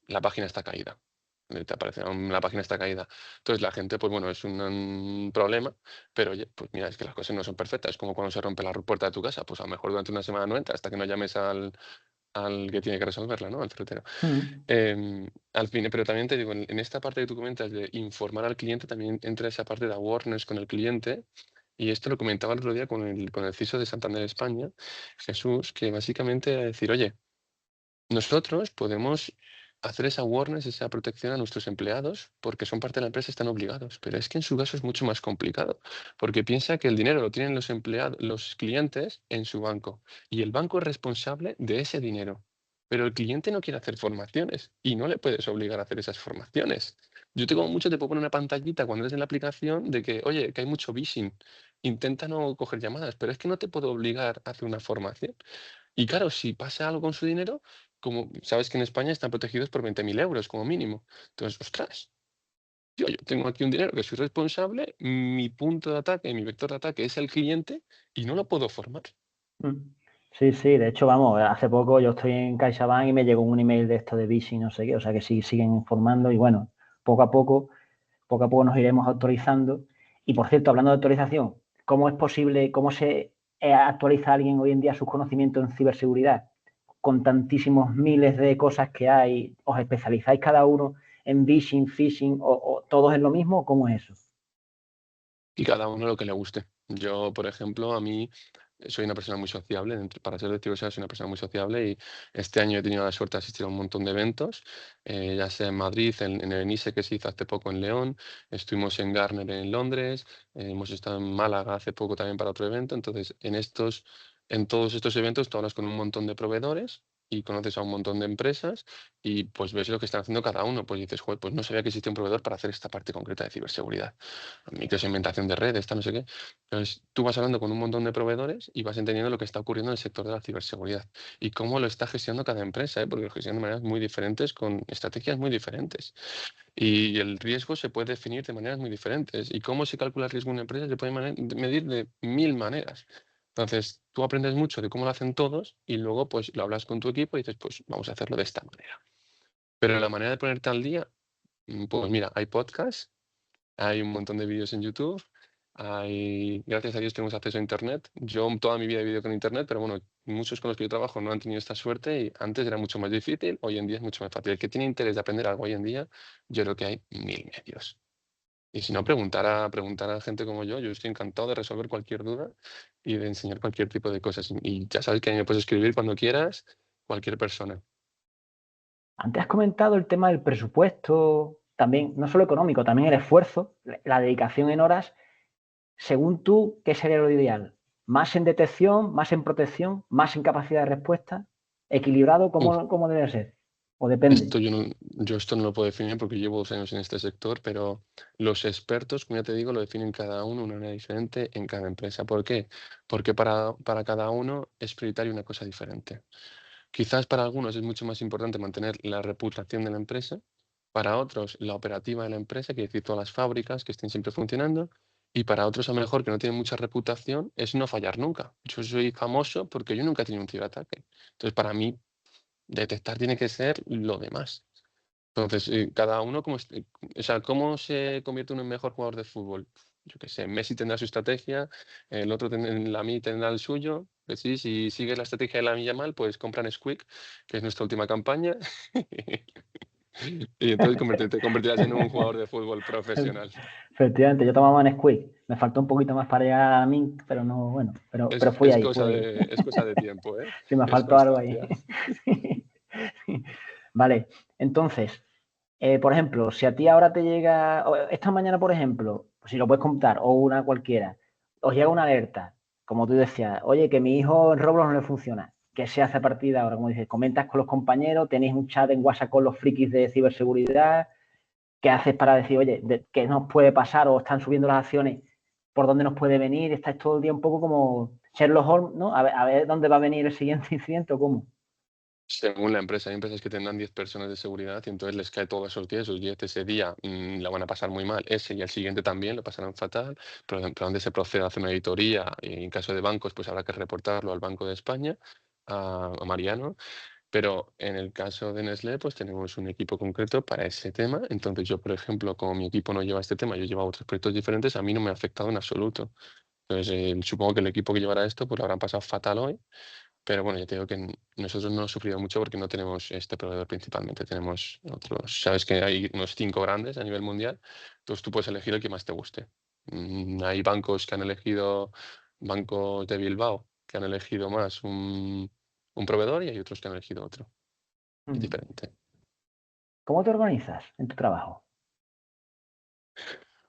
la página está caída. Te aparece, la página está caída. Entonces la gente, pues bueno, es un problema, pero oye, pues mira, es que las cosas no son perfectas. Es como cuando se rompe la puerta de tu casa, pues a lo mejor durante una semana no entra hasta que no llames al que tiene que resolverla, ¿no? Al frutero. Mm. Al fin, pero también te digo, en esta parte que tú comentas de informar al cliente, también entra esa parte de awareness con el cliente. Y esto lo comentaba el otro día con el CISO de Santander España, Jesús, que básicamente era decir, oye, nosotros podemos hacer esa awareness, esa protección a nuestros empleados porque son parte de la empresa, están obligados. Pero es que en su caso es mucho más complicado, porque piensa que el dinero lo tienen los empleados, los clientes en su banco y el banco es responsable de ese dinero. Pero el cliente no quiere hacer formaciones y no le puedes obligar a hacer esas formaciones. Yo tengo mucho, te puedo poner una pantallita cuando eres en la aplicación de que, oye, que hay mucho phishing, intenta no coger llamadas, pero es que no te puedo obligar a hacer una formación. Y claro, si pasa algo con su dinero, como sabes que en España están protegidos por 20.000 euros como mínimo. Entonces, ostras, yo tengo aquí un dinero que soy responsable, mi punto de ataque, mi vector de ataque es el cliente y no lo puedo formar. Mm. Sí, sí, de hecho, vamos, hace poco yo estoy en CaixaBank y me llegó un email de esto de Visi, no sé qué, o sea que sí, siguen informando y bueno, poco a poco, poco a poco nos iremos actualizando. Y por cierto, hablando de actualización, ¿cómo es posible, cómo se actualiza alguien hoy en día sus conocimientos en ciberseguridad? Con tantísimos miles de cosas que hay, ¿os especializáis cada uno en phishing, phishing o todos en lo mismo? ¿O cómo es eso? Y cada uno lo que le guste. Yo, por ejemplo, a mí soy una persona muy sociable, para ser de ciberseguridad soy una persona muy sociable y este año he tenido la suerte de asistir a un montón de eventos, ya sea en Madrid, en el ENISE que se hizo hace poco en León, estuvimos en Gartner en Londres, hemos estado en Málaga hace poco también para otro evento, entonces en todos estos eventos tú hablas con un montón de proveedores y conoces a un montón de empresas y pues ves lo que están haciendo cada uno, pues dices, joder, pues no sabía que existía un proveedor para hacer esta parte concreta de ciberseguridad, microsegmentación de redes, esta no sé qué. Entonces, tú vas hablando con un montón de proveedores y vas entendiendo lo que está ocurriendo en el sector de la ciberseguridad y cómo lo está gestionando cada empresa, ¿eh? Porque lo gestionan de maneras muy diferentes, con estrategias muy diferentes. Y el riesgo se puede definir de maneras muy diferentes. Y cómo se calcula el riesgo de una empresa se puede medir de 1000 maneras. Entonces, tú aprendes mucho de cómo lo hacen todos y luego pues lo hablas con tu equipo y dices, pues vamos a hacerlo de esta manera. Pero la manera de ponerte al día, pues mira, hay podcasts, hay un montón de vídeos en YouTube. Gracias a Dios tenemos acceso a Internet. Yo toda mi vida he vivido con Internet, pero bueno, muchos con los que yo trabajo no han tenido esta suerte y antes era mucho más difícil, hoy en día es mucho más fácil. El que tiene interés de aprender algo hoy en día, yo creo que hay mil medios. Y si no, preguntar a gente como yo estoy encantado de resolver cualquier duda y de enseñar cualquier tipo de cosas. Y ya sabes que me puedes escribir cuando quieras, cualquier persona. Antes has comentado el tema del presupuesto, también, no solo económico, también el esfuerzo, la dedicación en horas. Según tú, ¿qué sería lo ideal? ¿Más en detección, más en protección, más en capacidad de respuesta? ¿Equilibrado? Uf, ¿Cómo debe ser? ¿O depende? yo esto no lo puedo definir porque llevo 2 años en este sector, pero los expertos, como ya te digo, lo definen cada uno de una manera diferente en cada empresa. ¿Por qué? Porque para cada uno es prioritario una cosa diferente. Quizás para algunos es mucho más importante mantener la reputación de la empresa, para otros la operativa de la empresa, quiere decir todas las fábricas que estén siempre funcionando, y para otros a lo mejor que no tienen mucha reputación es no fallar nunca. Yo soy famoso porque yo nunca he tenido un ciberataque. Entonces para mí detectar tiene que ser lo demás. Entonces, cada uno, o sea, ¿cómo se convierte uno en mejor jugador de fútbol? Yo qué sé, Messi tendrá su estrategia, el otro Lamine tendrá el suyo. Pues sí, si sigue la estrategia de Lamine Yamal, pues compran Squeak, que es nuestra última campaña, y entonces te convertirás en un jugador de fútbol profesional. Efectivamente, yo tomaba Nesquik. Me faltó un poquito más para llegar a Mint, pero no, bueno, pero Es, fui es ahí, cosa fui ahí. de, es cosa de tiempo, ¿eh? Sí, me Es faltó algo ahí. constancia. Vale, entonces, por ejemplo, si a ti ahora te llega, esta mañana, por ejemplo, si lo puedes contar, o una cualquiera, os llega una alerta, como tú decías, oye, que mi hijo en Roblox no le funciona. ¿Qué se hace a partir de ahora? Como dices, comentas con los compañeros, tenéis un chat en WhatsApp con los frikis de ciberseguridad. ¿Qué haces para decir, oye, qué nos puede pasar o están subiendo las acciones, por dónde nos puede venir? Estáis todo el día un poco como Sherlock Holmes, ¿no? A ver dónde va a venir el siguiente incidente o cómo. Según la empresa, hay empresas que tendrán 10 personas de seguridad y entonces les cae todos esos 10 ese día la van a pasar muy mal, ese y el siguiente también lo pasarán fatal, pero donde se procede a hacer una auditoría y en caso de bancos pues habrá que reportarlo al Banco de España, a Mariano, pero en el caso de Nestlé pues tenemos un equipo concreto para ese tema, entonces yo por ejemplo como mi equipo no lleva este tema, yo llevo otros proyectos diferentes, a mí no me ha afectado en absoluto. Entonces supongo que el equipo que llevará esto pues lo habrán pasado fatal hoy, pero bueno, ya te digo que nosotros no hemos sufrido mucho porque no tenemos este proveedor principalmente, tenemos otros. Sabes que hay unos 5 grandes a nivel mundial, entonces tú puedes elegir el que más te guste. Hay bancos que han elegido, bancos de Bilbao, que han elegido más un proveedor y hay otros que han elegido otro. Es Mm. diferente. ¿Cómo te organizas en tu trabajo?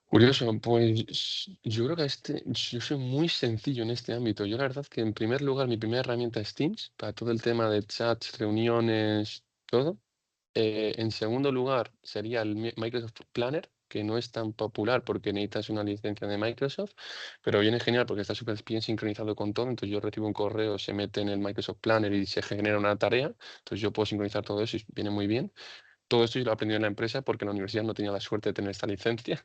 Curioso, pues yo creo que yo soy muy sencillo en este ámbito. Yo la verdad que en primer lugar, mi primera herramienta es Teams, para todo el tema de chats, reuniones, todo. En segundo lugar, sería el Microsoft Planner, que no es tan popular porque necesitas una licencia de Microsoft, pero viene genial porque está súper bien sincronizado con todo. Entonces yo recibo un correo, se mete en el Microsoft Planner y se genera una tarea. Entonces yo puedo sincronizar todo eso y viene muy bien. Todo esto yo lo he aprendido en la empresa porque en la universidad no tenía la suerte de tener esta licencia. Sí,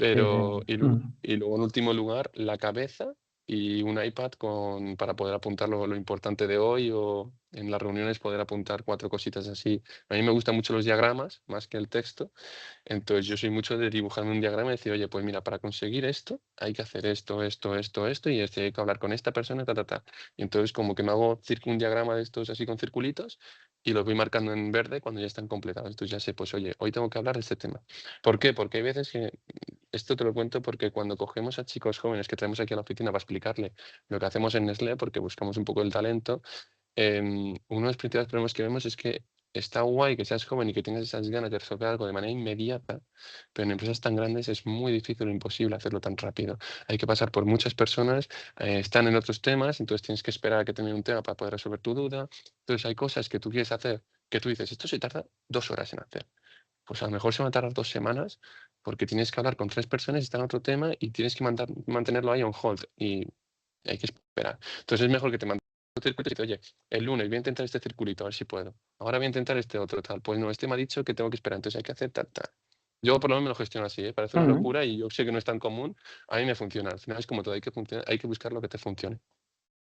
sí. Pero, y luego en último lugar, la cabeza y un iPad para poder apuntar lo importante de hoy o en las reuniones poder apuntar 4 cositas así. A mí me gustan mucho los diagramas más que el texto, entonces yo soy mucho de dibujarme un diagrama y decir, oye, pues mira, para conseguir esto hay que hacer esto, esto, esto, esto y hay que hablar con esta persona, ta, ta, ta. Y entonces como que me hago un diagrama de estos así con circulitos y los voy marcando en verde cuando ya están completados. Entonces ya sé, pues oye, hoy tengo que hablar de este tema. ¿Por qué? Porque hay veces que esto te lo cuento porque cuando cogemos a chicos jóvenes que traemos aquí a la oficina para explicarle lo que hacemos en Nestlé, porque buscamos un poco el talento, uno de los principales problemas que vemos es que está guay que seas joven y que tengas esas ganas de resolver algo de manera inmediata, pero en empresas tan grandes es muy difícil o imposible hacerlo tan rápido. Hay que pasar por muchas personas, están en otros temas, entonces tienes que esperar a que termine un tema para poder resolver tu duda. Entonces hay cosas que tú quieres hacer que tú dices, esto se tarda 2 horas en hacer. Pues a lo mejor se va a tardar 2 semanas porque tienes que hablar con 3 personas, está en otro tema y tienes que mantenerlo ahí on hold y hay que esperar. Entonces es mejor que te mantengas un circuito y dices, oye, el lunes voy a intentar este circulito, a ver si puedo. Ahora voy a intentar este otro tal. Pues no, este me ha dicho que tengo que esperar, entonces hay que hacer tal, tal. Yo por lo menos me lo gestiono así, ¿eh? Parece una Mm. locura y yo sé que no es tan común. A mí me funciona. Al final es como todo, hay que buscar lo que te funcione.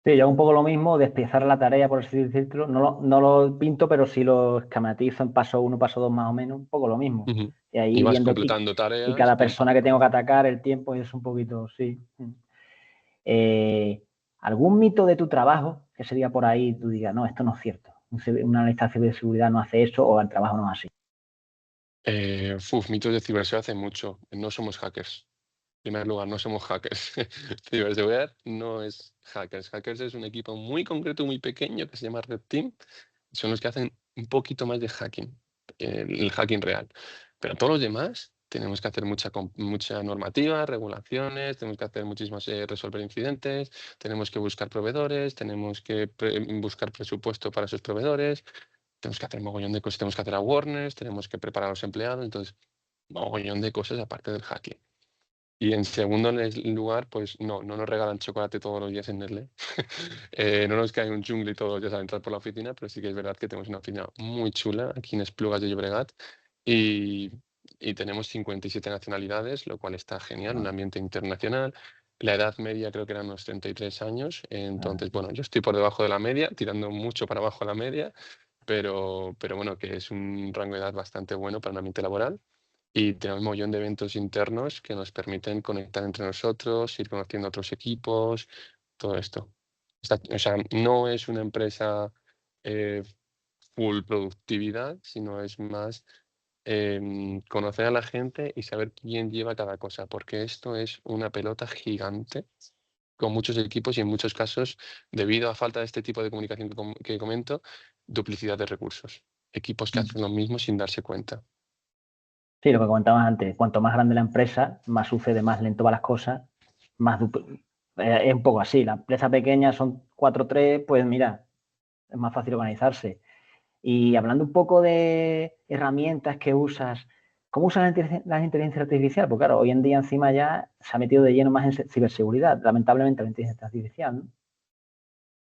Sí, yo hago un poco lo mismo, despiezar la tarea, por así decirlo. No lo pinto, pero sí lo esquematizo en paso uno, paso dos, más o menos, un poco lo mismo. Ujú. Y Y ahí vas viendo, completando y tareas, cada pim, pam, persona que pam. tengo que atacar, el tiempo es un poquito, sí. Eh, ¿Algún mito de tu trabajo que se diga por ahí, tú digas, no, esto no es cierto? Un analista de ciberseguridad no hace eso o el trabajo no es así. Mitos de ciberseguridad hace mucho. No somos hackers. En primer lugar, no somos hackers. Ciberseguridad no es hackers. Hackers es un equipo muy concreto, muy pequeño, que se llama Red Team. Son los que hacen un poquito más de hacking, el hacking real. Pero todos los demás tenemos que hacer mucha normativa, regulaciones, tenemos que hacer muchísimos, resolver incidentes, tenemos que buscar proveedores, tenemos que buscar presupuesto para esos proveedores, tenemos que hacer mogollón de cosas, tenemos que hacer awareness, tenemos que preparar a los empleados, entonces, mogollón de cosas aparte del hacking. Y en segundo lugar, pues no nos regalan chocolate todos los días en Nestlé. No nos cae un jungle todos los días al entrar por la oficina, pero sí que es verdad que tenemos una oficina muy chula aquí en Esplugas de Llobregat y, y tenemos 57 nacionalidades, lo cual está genial, un Ah, ambiente internacional. La edad media creo que eran unos 33 años, ah. entonces, bueno, yo estoy por debajo de la media, tirando mucho para abajo de la media, pero bueno, que es un rango de edad bastante bueno para un ambiente laboral. Y tenemos un montón de eventos internos que nos permiten conectar entre nosotros, ir conociendo otros equipos, todo esto. O sea, no es una empresa eh, full productividad, sino es más conocer a la gente y saber quién lleva cada cosa, porque esto es una pelota gigante con muchos equipos y en muchos casos, debido a falta de este tipo de comunicación que comento, duplicidad de recursos. Equipos que hacen lo mismo sin darse cuenta. Sí, lo que comentabas antes, cuanto más grande la empresa, más sucede, más lento van las cosas, es un poco así. La empresa pequeña son 4 o 3, pues mira, es más fácil organizarse. Y hablando un poco de herramientas que usas, ¿cómo usas la inteligencia artificial? Porque claro, hoy en día encima ya se ha metido de lleno más en ciberseguridad, lamentablemente la inteligencia artificial, ¿no?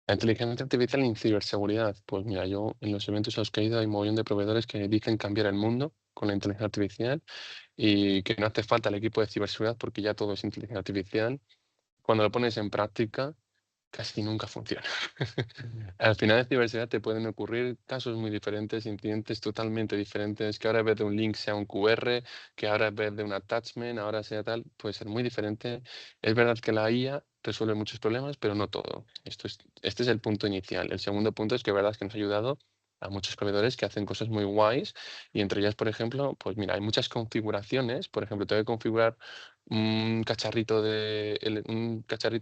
La inteligencia artificial en ciberseguridad. Pues mira, yo en los eventos a los que he ido hay un montón de proveedores que dicen cambiar el mundo con la inteligencia artificial y que no hace falta el equipo de ciberseguridad porque ya todo es inteligencia artificial. Cuando lo pones en práctica, casi nunca funciona. Al final de ciberseguridad te pueden ocurrir casos muy diferentes, incidentes totalmente diferentes, que ahora en vez de un link sea un QR, que ahora en vez de un attachment, ahora sea tal, puede ser muy diferente. Es verdad que la IA resuelve muchos problemas, pero no todo. Este es el punto inicial. El segundo punto es que es verdad que nos ha ayudado a muchos proveedores que hacen cosas muy guays y entre ellas, por ejemplo, pues mira, hay muchas configuraciones. Por ejemplo, tengo que configurar un cacharrito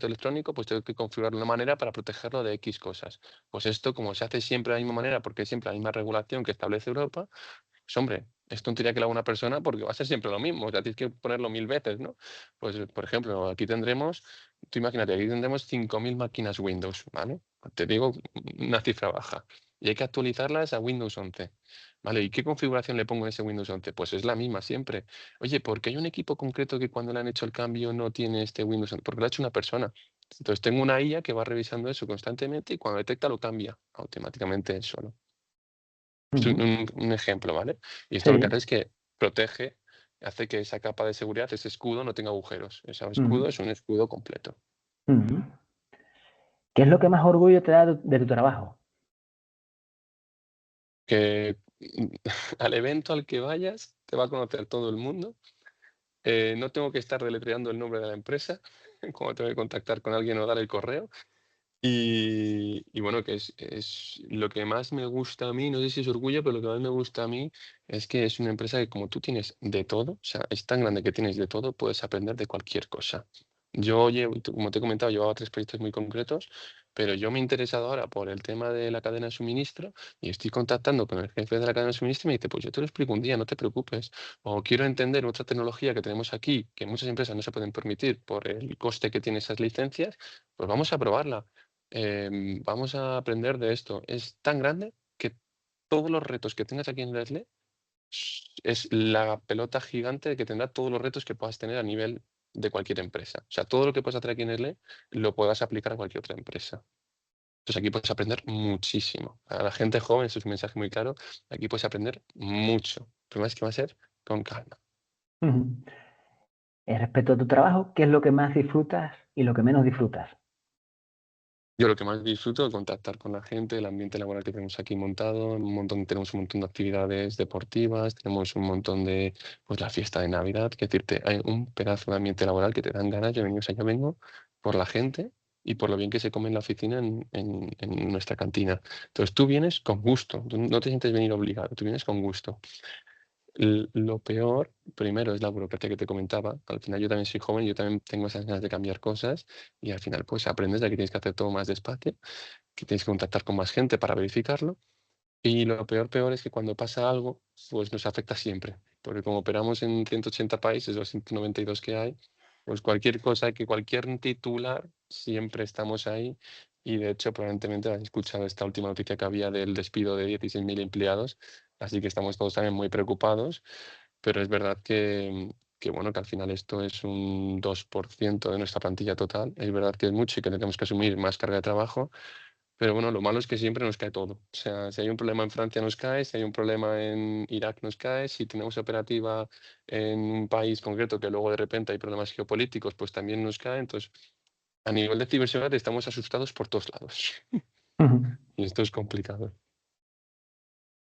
electrónico, pues tengo que configurarlo de una manera para protegerlo de X cosas. Pues esto, como se hace siempre de la misma manera, porque es siempre la misma regulación que establece Europa, pues hombre, es tontería que lo haga una persona porque va a ser siempre lo mismo, o sea, tienes que ponerlo 1000 veces, ¿no? Pues, por ejemplo, aquí tendremos, tú imagínate, aquí tendremos 5000 máquinas Windows, ¿vale? Te digo una cifra baja. Y hay que actualizarlas a Windows 11. ¿Vale? ¿Y qué configuración le pongo en ese Windows 11? Pues es la misma siempre. Oye, ¿por qué hay un equipo concreto que cuando le han hecho el cambio no tiene este Windows 11? Porque lo ha hecho una persona. Entonces tengo una IA que va revisando eso constantemente y cuando detecta lo cambia automáticamente él solo. Es Ujú. un ejemplo, ¿vale? Y esto lo que Sí. hace es que protege, hace que esa capa de seguridad, ese escudo, no tenga agujeros. Ese Ujú. escudo es un escudo completo. Ujú. ¿Qué es lo que más orgullo te da de tu trabajo? Que al evento al que vayas te va a conocer todo el mundo. No tengo que estar deletreando el nombre de la empresa cuando tengo que contactar con alguien o dar el correo. Y bueno, que es lo que más me gusta a mí, no sé si es orgullo, pero lo que más me gusta a mí es que es una empresa que como tú tienes de todo, o sea, es tan grande que tienes de todo, puedes aprender de cualquier cosa. Yo llevo, como te he comentado, llevaba 3 proyectos muy concretos, pero yo me he interesado ahora por el tema de la cadena de suministro y estoy contactando con el jefe de la cadena de suministro y me dice, pues yo te lo explico un día, no te preocupes. O quiero entender otra tecnología que tenemos aquí, que muchas empresas no se pueden permitir por el coste que tiene esas licencias, pues vamos a probarla. Vamos a aprender de esto. Es tan grande que todos los retos que tengas aquí en Nestlé es la pelota gigante que tendrá todos los retos que puedas tener a nivel de cualquier empresa. O sea, todo lo que puedas hacer aquí en Nestlé lo puedas aplicar a cualquier otra empresa. Entonces aquí puedes aprender muchísimo. A la gente joven, eso es un mensaje muy claro, aquí puedes aprender mucho. El problema es que va a ser con calma. Ujú. Respecto a tu trabajo, ¿qué es lo que más disfrutas y lo que menos disfrutas? Yo lo que más disfruto es contactar con la gente, el ambiente laboral que tenemos aquí montado, tenemos un montón de actividades deportivas, tenemos un montón de, pues la fiesta de Navidad, que decirte, hay un pedazo de ambiente laboral que te dan ganas, yo vengo, o sea, yo vengo por la gente y por lo bien que se come en la oficina en nuestra cantina. Entonces tú vienes con gusto, tú no te sientes venir obligado, tú vienes con gusto. Lo peor, primero, es la burocracia que te comentaba. Al final yo también soy joven, yo también tengo esas ganas de cambiar cosas y al final pues aprendes de que tienes que hacer todo más despacio, que tienes que contactar con más gente para verificarlo. Y lo peor es que cuando pasa algo, pues nos afecta siempre, porque como operamos en 180 países, los 192 que hay, pues cualquier cosa, que cualquier titular, siempre estamos ahí. Y de hecho, probablemente has escuchado esta última noticia que había del despido de 16.000 empleados, así que estamos todos también muy preocupados, pero es verdad que bueno, que al final esto es un 2% de nuestra plantilla total. Es verdad que es mucho y que tenemos que asumir más carga de trabajo, pero bueno, lo malo es que siempre nos cae todo. O sea, si hay un problema en Francia nos cae, si hay un problema en Irak nos cae, si tenemos operativa en un país concreto que luego de repente hay problemas geopolíticos, pues también nos cae. Entonces, a nivel de ciberseguridad estamos asustados por todos lados. Ujú. Y esto es complicado.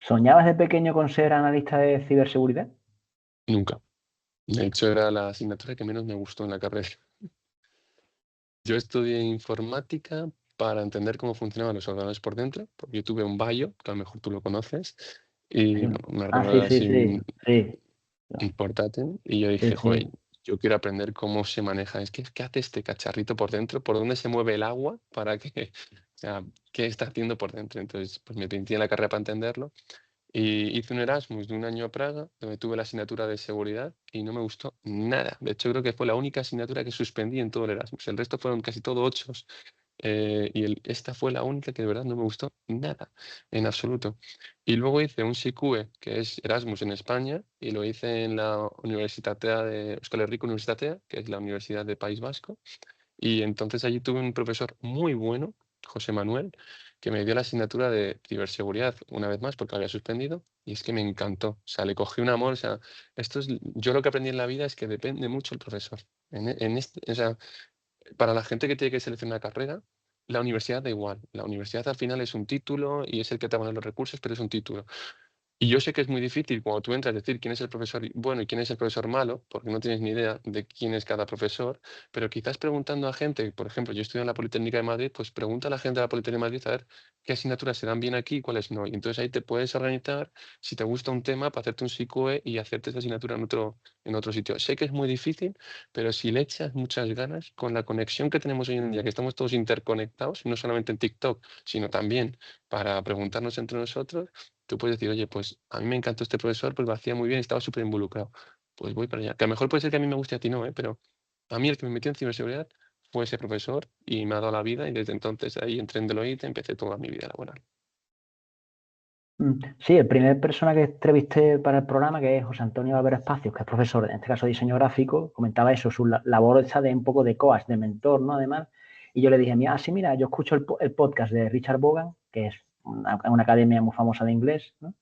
¿Soñabas de pequeño con ser analista de ciberseguridad? Nunca. De hecho, era la asignatura que menos me gustó en la carrera. Yo estudié informática para entender cómo funcionaban los ordenadores por dentro, porque yo tuve un Bayo, que a lo mejor tú lo conoces, y Sí. bueno, un Ah, sí, ordenador sí, así sí, sí, un portátil, y yo sí, dije, joder, sí. yo quiero aprender cómo se maneja. Es que, ¿qué hace este cacharrito por dentro? ¿Por dónde se mueve el agua? ¿Para qué? O sea, ¿qué está haciendo por dentro? Entonces, pues me metí en la carrera para entenderlo. Y hice un Erasmus de un año a Praga, donde tuve la asignatura de seguridad y no me gustó nada. De hecho, creo que fue la única asignatura que suspendí en todo el Erasmus. El resto fueron casi todo ochos. Esta fue la única que de verdad no me gustó nada, en absoluto. Y luego hice un SICUE, que es Erasmus en España, y lo hice en la Universitatea de Euskal Herriko Universitatea, que es la Universidad de País Vasco. Y entonces allí tuve un profesor muy bueno, José Manuel, que me dio la asignatura de ciberseguridad una vez más porque la había suspendido y es que me encantó. O sea, le cogí un amor. O sea, yo lo que aprendí en la vida es que depende mucho el profesor. O sea, para la gente que tiene que seleccionar una carrera, la universidad da igual. La universidad al final es un título y es el que te va a dar los recursos, pero es un título. Y yo sé que es muy difícil cuando tú entras decir quién es el profesor bueno y quién es el profesor malo, porque no tienes ni idea de quién es cada profesor, pero quizás preguntando a gente, por ejemplo, yo estudio en la Politécnica de Madrid, pues pregunta a la gente de la Politécnica de Madrid a ver qué asignaturas se dan bien aquí y cuáles no. Y entonces ahí te puedes organizar, si te gusta un tema, para hacerte un SICUE y hacerte esa asignatura en otro sitio. Sé que es muy difícil, pero si le echas muchas ganas, con la conexión que tenemos hoy en día, que estamos todos interconectados, no solamente en TikTok, sino también para preguntarnos entre nosotros, tú puedes decir, oye, pues a mí me encantó este profesor, pues lo hacía muy bien, estaba súper involucrado. Pues voy para allá. Que a lo mejor puede ser que a mí me guste, a ti no, ¿eh? Pero a mí el que me metió en ciberseguridad fue ese profesor y me ha dado la vida y desde entonces ahí entré en Deloitte, empecé toda mi vida laboral. Sí, el primer persona que entrevisté para el programa, que es José Antonio Álvarez Espacios, que es profesor, en este caso de diseño gráfico, comentaba eso, su labor esa de un poco de coach, de mentor, ¿no? Además, y yo le dije, mira, sí, mira, yo escucho el podcast de Richard Bogan, que es una academia muy famosa de inglés, ¿no?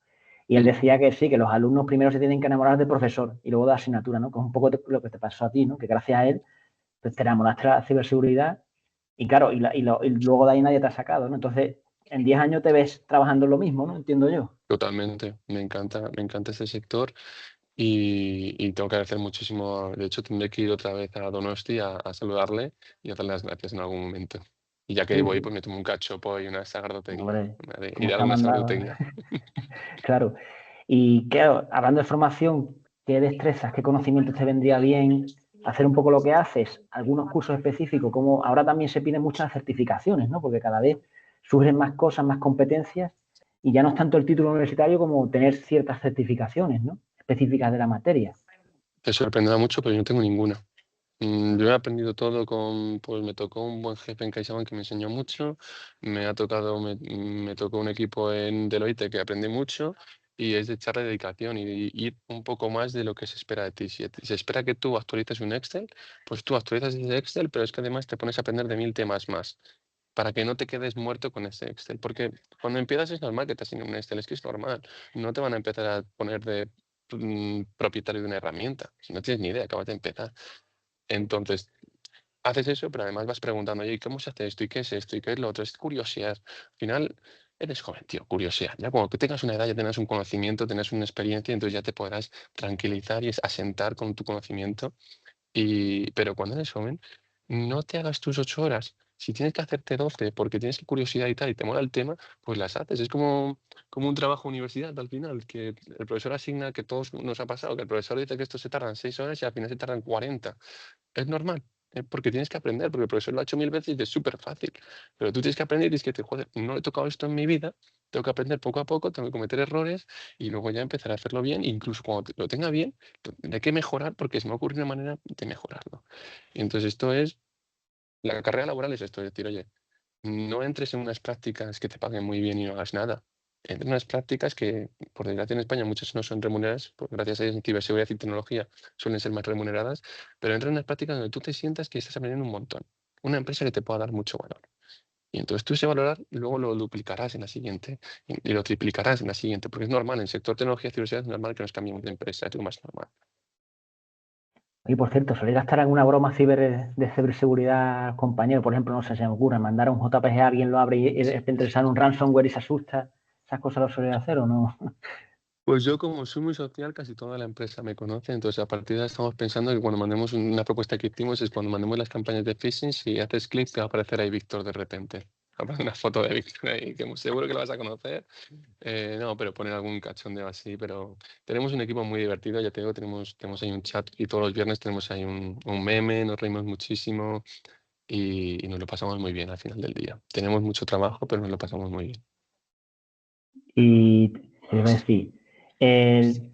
Y él Mm, decía que sí, que los alumnos primero se tienen que enamorar del profesor y luego de la asignatura, ¿no? Que es un poco lo que te pasó a ti, ¿no? Que gracias a él pues, te enamoraste de la ciberseguridad y claro, y luego de ahí nadie te ha sacado, ¿no? Entonces, en 10 años te ves trabajando en lo mismo, ¿no? Entiendo yo. totalmente, me encanta este sector y tengo que agradecer muchísimo. De hecho, tendré que ir otra vez a Donosti a saludarle y a darle las gracias en algún momento. Y ya que Sí, voy, sí. pues me tomo un cachopo y una sagardoteguía. Hombre, Y como dar está una mandado. sagardoteguía. Claro. Y claro, hablando de formación, ¿qué destrezas, qué conocimientos te vendría bien hacer un poco lo que haces? Algunos cursos específicos, como ahora también se piden muchas certificaciones, ¿no? Porque cada vez surgen más cosas, más competencias, y ya no es tanto el título universitario como tener ciertas certificaciones, ¿no? Específicas de la materia. Te sorprenderá mucho, pero yo no tengo ninguna. Yo he aprendido todo pues me tocó un buen jefe en CaixaBank que me enseñó mucho, me tocó un equipo en Deloitte que aprendí mucho y es de echarle dedicación y ir un poco más de lo que se espera de ti. Si se espera que tú actualices un Excel, pues tú actualizas ese Excel, pero es que además te pones a aprender de 1000 temas más para que no te quedes muerto con ese Excel, porque cuando empiezas es normal que te asignen un Excel, es que es normal, no te van a empezar a poner de propietario de una herramienta, si no tienes ni idea, acabas de empezar. Entonces, haces eso, pero además vas preguntando, oye, ¿y cómo se hace esto? ¿Y qué es esto? ¿Y qué es lo otro? Es curiosidad. Al final, eres joven, tío, curiosidad. Ya cuando que tengas una edad, ya tengas un conocimiento, tengas una experiencia, entonces ya te podrás tranquilizar y asentar con tu conocimiento. Pero cuando eres joven, no te hagas tus 8 horas. Si tienes que hacerte 12 porque tienes curiosidad y tal, y te mola el tema, pues las haces. Es como un trabajo de universidad al final, que el profesor asigna, que todos nos ha pasado, que el profesor dice que esto se tardan 6 horas y al final se tardan 40. Es normal, porque tienes que aprender, porque el profesor lo ha hecho 1000 veces y dice, es súper fácil. Pero tú tienes que aprender y dices que, joder, no he tocado esto en mi vida, tengo que aprender poco a poco, tengo que cometer errores y luego ya empezar a hacerlo bien. Incluso cuando lo tenga bien, tendré que mejorar porque se me ocurre una manera de mejorarlo. Y entonces esto es, la carrera laboral es esto, es decir, oye, no entres en unas prácticas que te paguen muy bien y no hagas nada. Entra en unas prácticas que, por desgracia en España, muchas no son remuneradas, pues gracias a Dios en ciberseguridad y tecnología suelen ser más remuneradas, pero entra en unas prácticas donde tú te sientas que estás aprendiendo un montón. Una empresa que te pueda dar mucho valor. Y entonces tú ese valorar luego lo duplicarás en la siguiente y lo triplicarás en la siguiente, porque es normal, en el sector tecnología y ciberseguridad es normal que nos cambiemos de empresa, es lo más normal. Y por cierto, ¿soléis gastar alguna broma de ciberseguridad, compañero? Por ejemplo, no sé, se me ocurre mandar un JPG a alguien, lo abre y de repente sale un ransomware y se asusta. ¿Esas cosas lo soléis hacer o no? Pues yo como soy muy social, casi toda la empresa me conoce, entonces a partir de ahí estamos pensando que cuando mandemos una propuesta que hicimos es cuando mandemos las campañas de phishing, si haces clic te va a aparecer ahí Víctor de repente. Aparece una foto de Víctor ahí, que seguro que lo vas a conocer. No, pero poner algún cachondeo así, pero tenemos un equipo muy divertido, ya te digo, tenemos ahí un chat y todos los viernes tenemos ahí un meme, nos reímos muchísimo y nos lo pasamos muy bien al final del día. Tenemos mucho trabajo, pero nos lo pasamos muy bien. Y te iba a decir, el-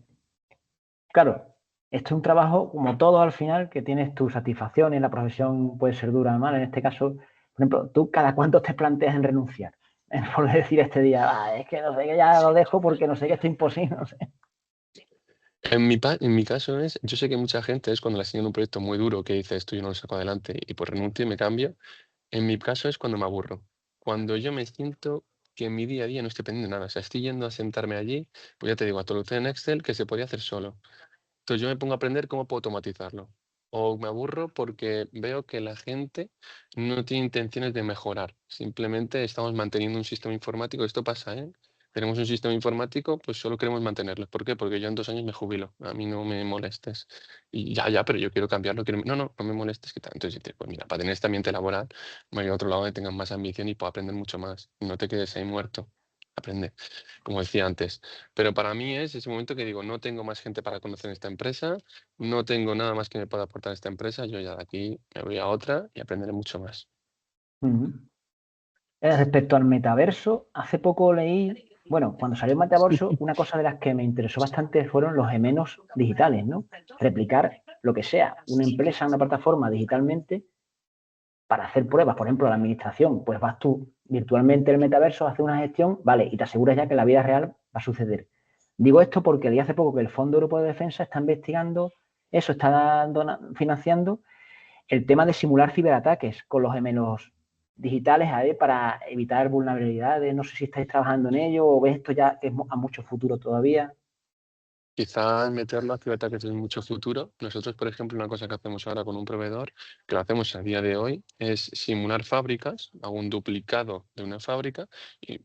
claro, esto es un trabajo como todo al final, que tienes tus satisfacciones, la profesión puede ser dura o mala. En este caso, por ejemplo, ¿tú cada cuánto te planteas en renunciar? Por decir este día, es que no sé, que ya lo dejo porque no sé, que esto es imposible, no sé. En mi caso es, yo sé que mucha gente es cuando le asignan un proyecto muy duro que dice esto yo no lo saco adelante y pues renuncio y me cambio. En mi caso es cuando me aburro. Cuando yo me siento que en mi día a día no estoy pendiendo de nada. O sea, estoy yendo a sentarme allí, pues ya te digo, actualicé en Excel que se podía hacer solo. Entonces yo me pongo a aprender cómo puedo automatizarlo. O me aburro porque veo que la gente no tiene intenciones de mejorar. Simplemente estamos manteniendo un sistema informático. Esto pasa, ¿eh? Tenemos un sistema informático, pues solo queremos mantenerlo. ¿Por qué? Porque yo en 2 años me jubilo. A mí no me molestes. Y ya, pero yo quiero cambiarlo. No me molestes. ¿Qué tal? Entonces, pues mira, para tener este ambiente laboral, me voy a otro lado donde tengan más ambición y puedo aprender mucho más. No te quedes ahí muerto. Aprende, como decía antes. Pero para mí es ese momento que digo, no tengo más gente para conocer en esta empresa, no tengo nada más que me pueda aportar esta empresa, yo ya de aquí me voy a otra y aprenderé mucho más. Ujú. Respecto al metaverso, hace poco leí, bueno, cuando salió el metaverso, una cosa de las que me interesó bastante fueron los gemelos digitales, ¿no? Replicar lo que sea, una empresa, una plataforma digitalmente para hacer pruebas, por ejemplo, la administración, pues vas tú virtualmente el metaverso, haces una gestión, vale, y te aseguras ya que la vida real va a suceder. Digo esto porque leí hace poco que el Fondo Europeo de Defensa está investigando eso, está financiando el tema de simular ciberataques con los gemelos digitales ahí para evitar vulnerabilidades. No sé si estáis trabajando en ello o ves esto ya que es a mucho futuro todavía. Quizás meterlo a ciberataques en mucho futuro. Nosotros, por ejemplo, una cosa que hacemos ahora con un proveedor, que lo hacemos a día de hoy, es simular fábricas, hago un duplicado de una fábrica, y,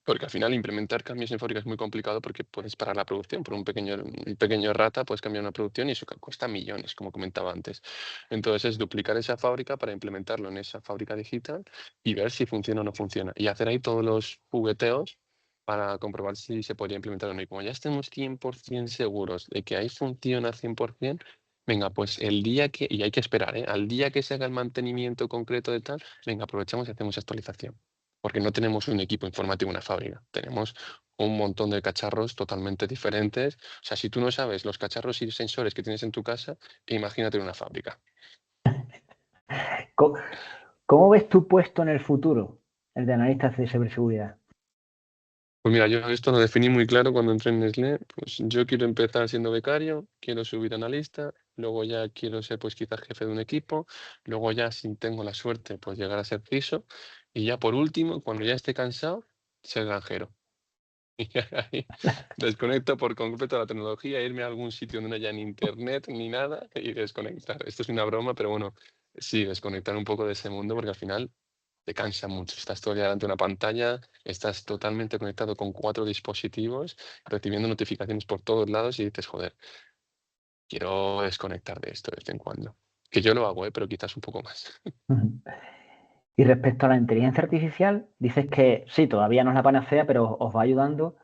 porque al final implementar cambios en fábrica es muy complicado porque puedes parar la producción. Por un pequeño rata puedes cambiar una producción y eso cuesta millones, como comentaba antes. Entonces es duplicar esa fábrica para implementarlo en esa fábrica digital y ver si funciona o no funciona. Y hacer ahí todos los jugueteos para comprobar si se podría implementar o no. Y como ya estemos 100% seguros de que ahí funciona 100%, venga, pues el día que, y hay que esperar, ¿eh? Al día que se haga el mantenimiento concreto de tal, venga, aprovechamos y hacemos actualización. Porque no tenemos un equipo informático en una fábrica, tenemos un montón de cacharros totalmente diferentes. O sea, si tú no sabes los cacharros y sensores que tienes en tu casa, imagínate en una fábrica. ¿Cómo, cómo ves tu puesto en el futuro, el de analista de ciberseguridad? Pues mira, yo esto lo definí muy claro cuando entré en Nestlé. Pues yo quiero empezar siendo becario, quiero subir a analista, luego ya quiero ser pues quizás jefe de un equipo, luego ya si tengo la suerte pues llegar a ser CISO y ya por último, cuando ya esté cansado, ser granjero. Y ahí desconecto por completo la tecnología, irme a algún sitio donde no haya ni internet ni nada y desconectar. Esto es una broma, pero bueno, sí, desconectar un poco de ese mundo porque al final te cansa mucho. Estás todo el día delante de una pantalla, estás totalmente conectado con 4 dispositivos, recibiendo notificaciones por todos lados y dices, joder, quiero desconectar de esto de vez en cuando. Que yo lo hago, pero quizás un poco más. Y respecto a la inteligencia artificial, dices que sí, todavía no es la panacea, pero os va ayudando.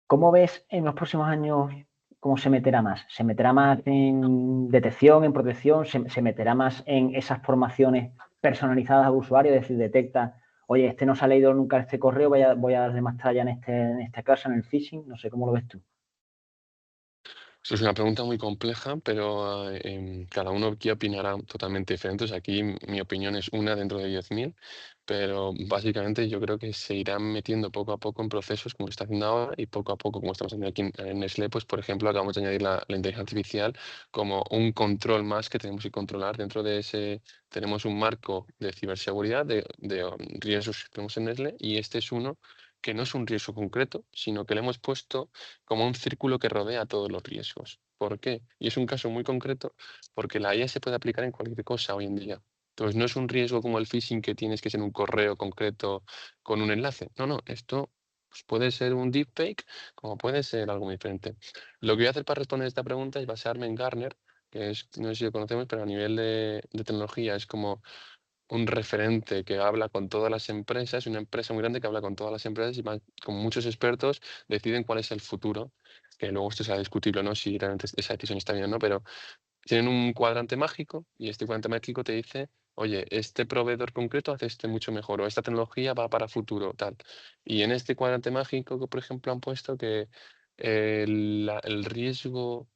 ¿Cómo ves en los próximos años cómo se meterá más? ¿Se meterá más en detección, en protección? ¿Se meterá más en esas formaciones personalizadas al usuario? Es decir, detecta, oye, este no se ha leído nunca este correo, voy a darle más tralla en esta casa, en el phishing. No sé cómo lo ves tú. Eso es una pregunta muy compleja, pero cada uno aquí opinará totalmente diferente. O sea, aquí mi opinión es una dentro de 10.000, pero básicamente yo creo que se irán metiendo poco a poco en procesos como se está haciendo ahora y poco a poco, como estamos haciendo aquí en Nestlé, pues por ejemplo acabamos de añadir la inteligencia artificial como un control más que tenemos que controlar. Dentro de ese tenemos un marco de ciberseguridad, de riesgos que tenemos en Nestlé y este es uno que no es un riesgo concreto, sino que le hemos puesto como un círculo que rodea todos los riesgos. ¿Por qué? Y es un caso muy concreto porque la IA se puede aplicar en cualquier cosa hoy en día. Entonces, no es un riesgo como el phishing que tienes que ser un correo concreto con un enlace. No, no, esto pues, puede ser un deepfake como puede ser algo muy diferente. Lo que voy a hacer para responder esta pregunta es basarme en Gartner, que es, no sé si lo conocemos, pero a nivel de tecnología es como un referente que habla con todas las empresas, una empresa muy grande que habla con todas las empresas y con muchos expertos deciden cuál es el futuro, que luego esto será discutible o no, si realmente esa decisión está bien o no, pero tienen un cuadrante mágico y este cuadrante mágico te dice, oye, este proveedor concreto hace este mucho mejor o esta tecnología va para futuro, tal. Y en este cuadrante mágico que, por ejemplo, han puesto que el riesgo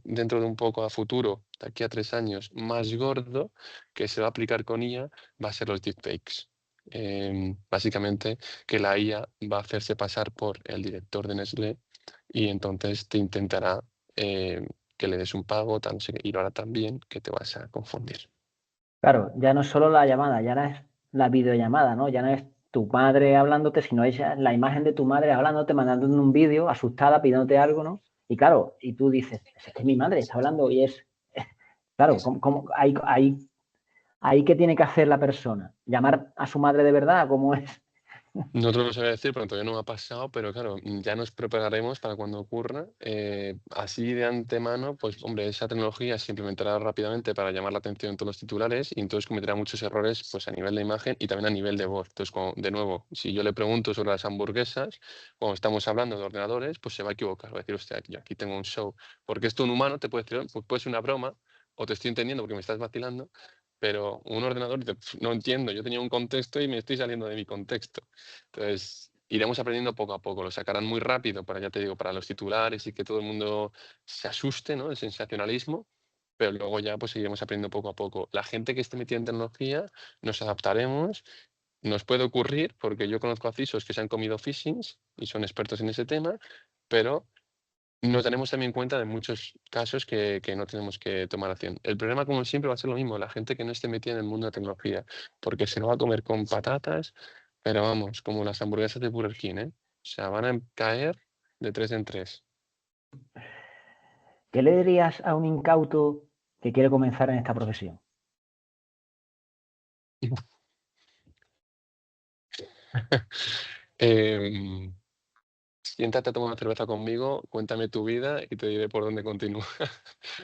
dentro de un poco a futuro, de aquí a 3 años, más gordo que se va a aplicar con IA va a ser los deepfakes. Básicamente que la IA va a hacerse pasar por el director de Nestlé y entonces te intentará que le des un pago, tal, no sé qué, y lo hará tan bien que te vas a confundir. Claro, ya no es solo la llamada, ya no es la videollamada, ¿no? Ya no es tu madre hablándote, sino es ya la imagen de tu madre hablándote, mandándote un vídeo asustada, pidiéndote algo, ¿no? Y claro, y tú dices, es que mi madre está hablando y es, claro, ahí qué tiene que hacer la persona? ¿Llamar a su madre de verdad? ¿Cómo es? No te lo sabía decir, pero todavía no me ha pasado, pero claro, ya nos prepararemos para cuando ocurra. Así de antemano, pues hombre, esa tecnología se implementará rápidamente para llamar la atención en todos los titulares y entonces cometerá muchos errores pues a nivel de imagen y también a nivel de voz. Entonces, de nuevo, si yo le pregunto sobre las hamburguesas, cuando estamos hablando de ordenadores, pues se va a equivocar, va a decir, hostia, yo aquí tengo un show. Porque esto un humano te puede decir, pues puede ser una broma o te estoy entendiendo porque me estás vacilando, pero un ordenador dice, "Pf, no entiendo, yo tenía un contexto y me estoy saliendo de mi contexto". Entonces, iremos aprendiendo poco a poco. Lo sacarán muy rápido para, ya te digo, para los titulares y que todo el mundo se asuste, ¿no? El sensacionalismo, pero luego ya pues seguiremos aprendiendo poco a poco. La gente que esté metida en tecnología, nos adaptaremos. Nos puede ocurrir, porque yo conozco a CISOs que se han comido phishings y son expertos en ese tema, pero nos daremos también cuenta de muchos casos que no tenemos que tomar acción. El problema, como siempre, va a ser lo mismo, la gente que no esté metida en el mundo de la tecnología, porque se lo va a comer con patatas, pero vamos, como las hamburguesas de Burger King, ¿eh? O sea, van a caer de 3 en 3. ¿Qué le dirías a un incauto que quiere comenzar en esta profesión? Em, Siéntate a tomar una cerveza conmigo, cuéntame tu vida y te diré por dónde continúa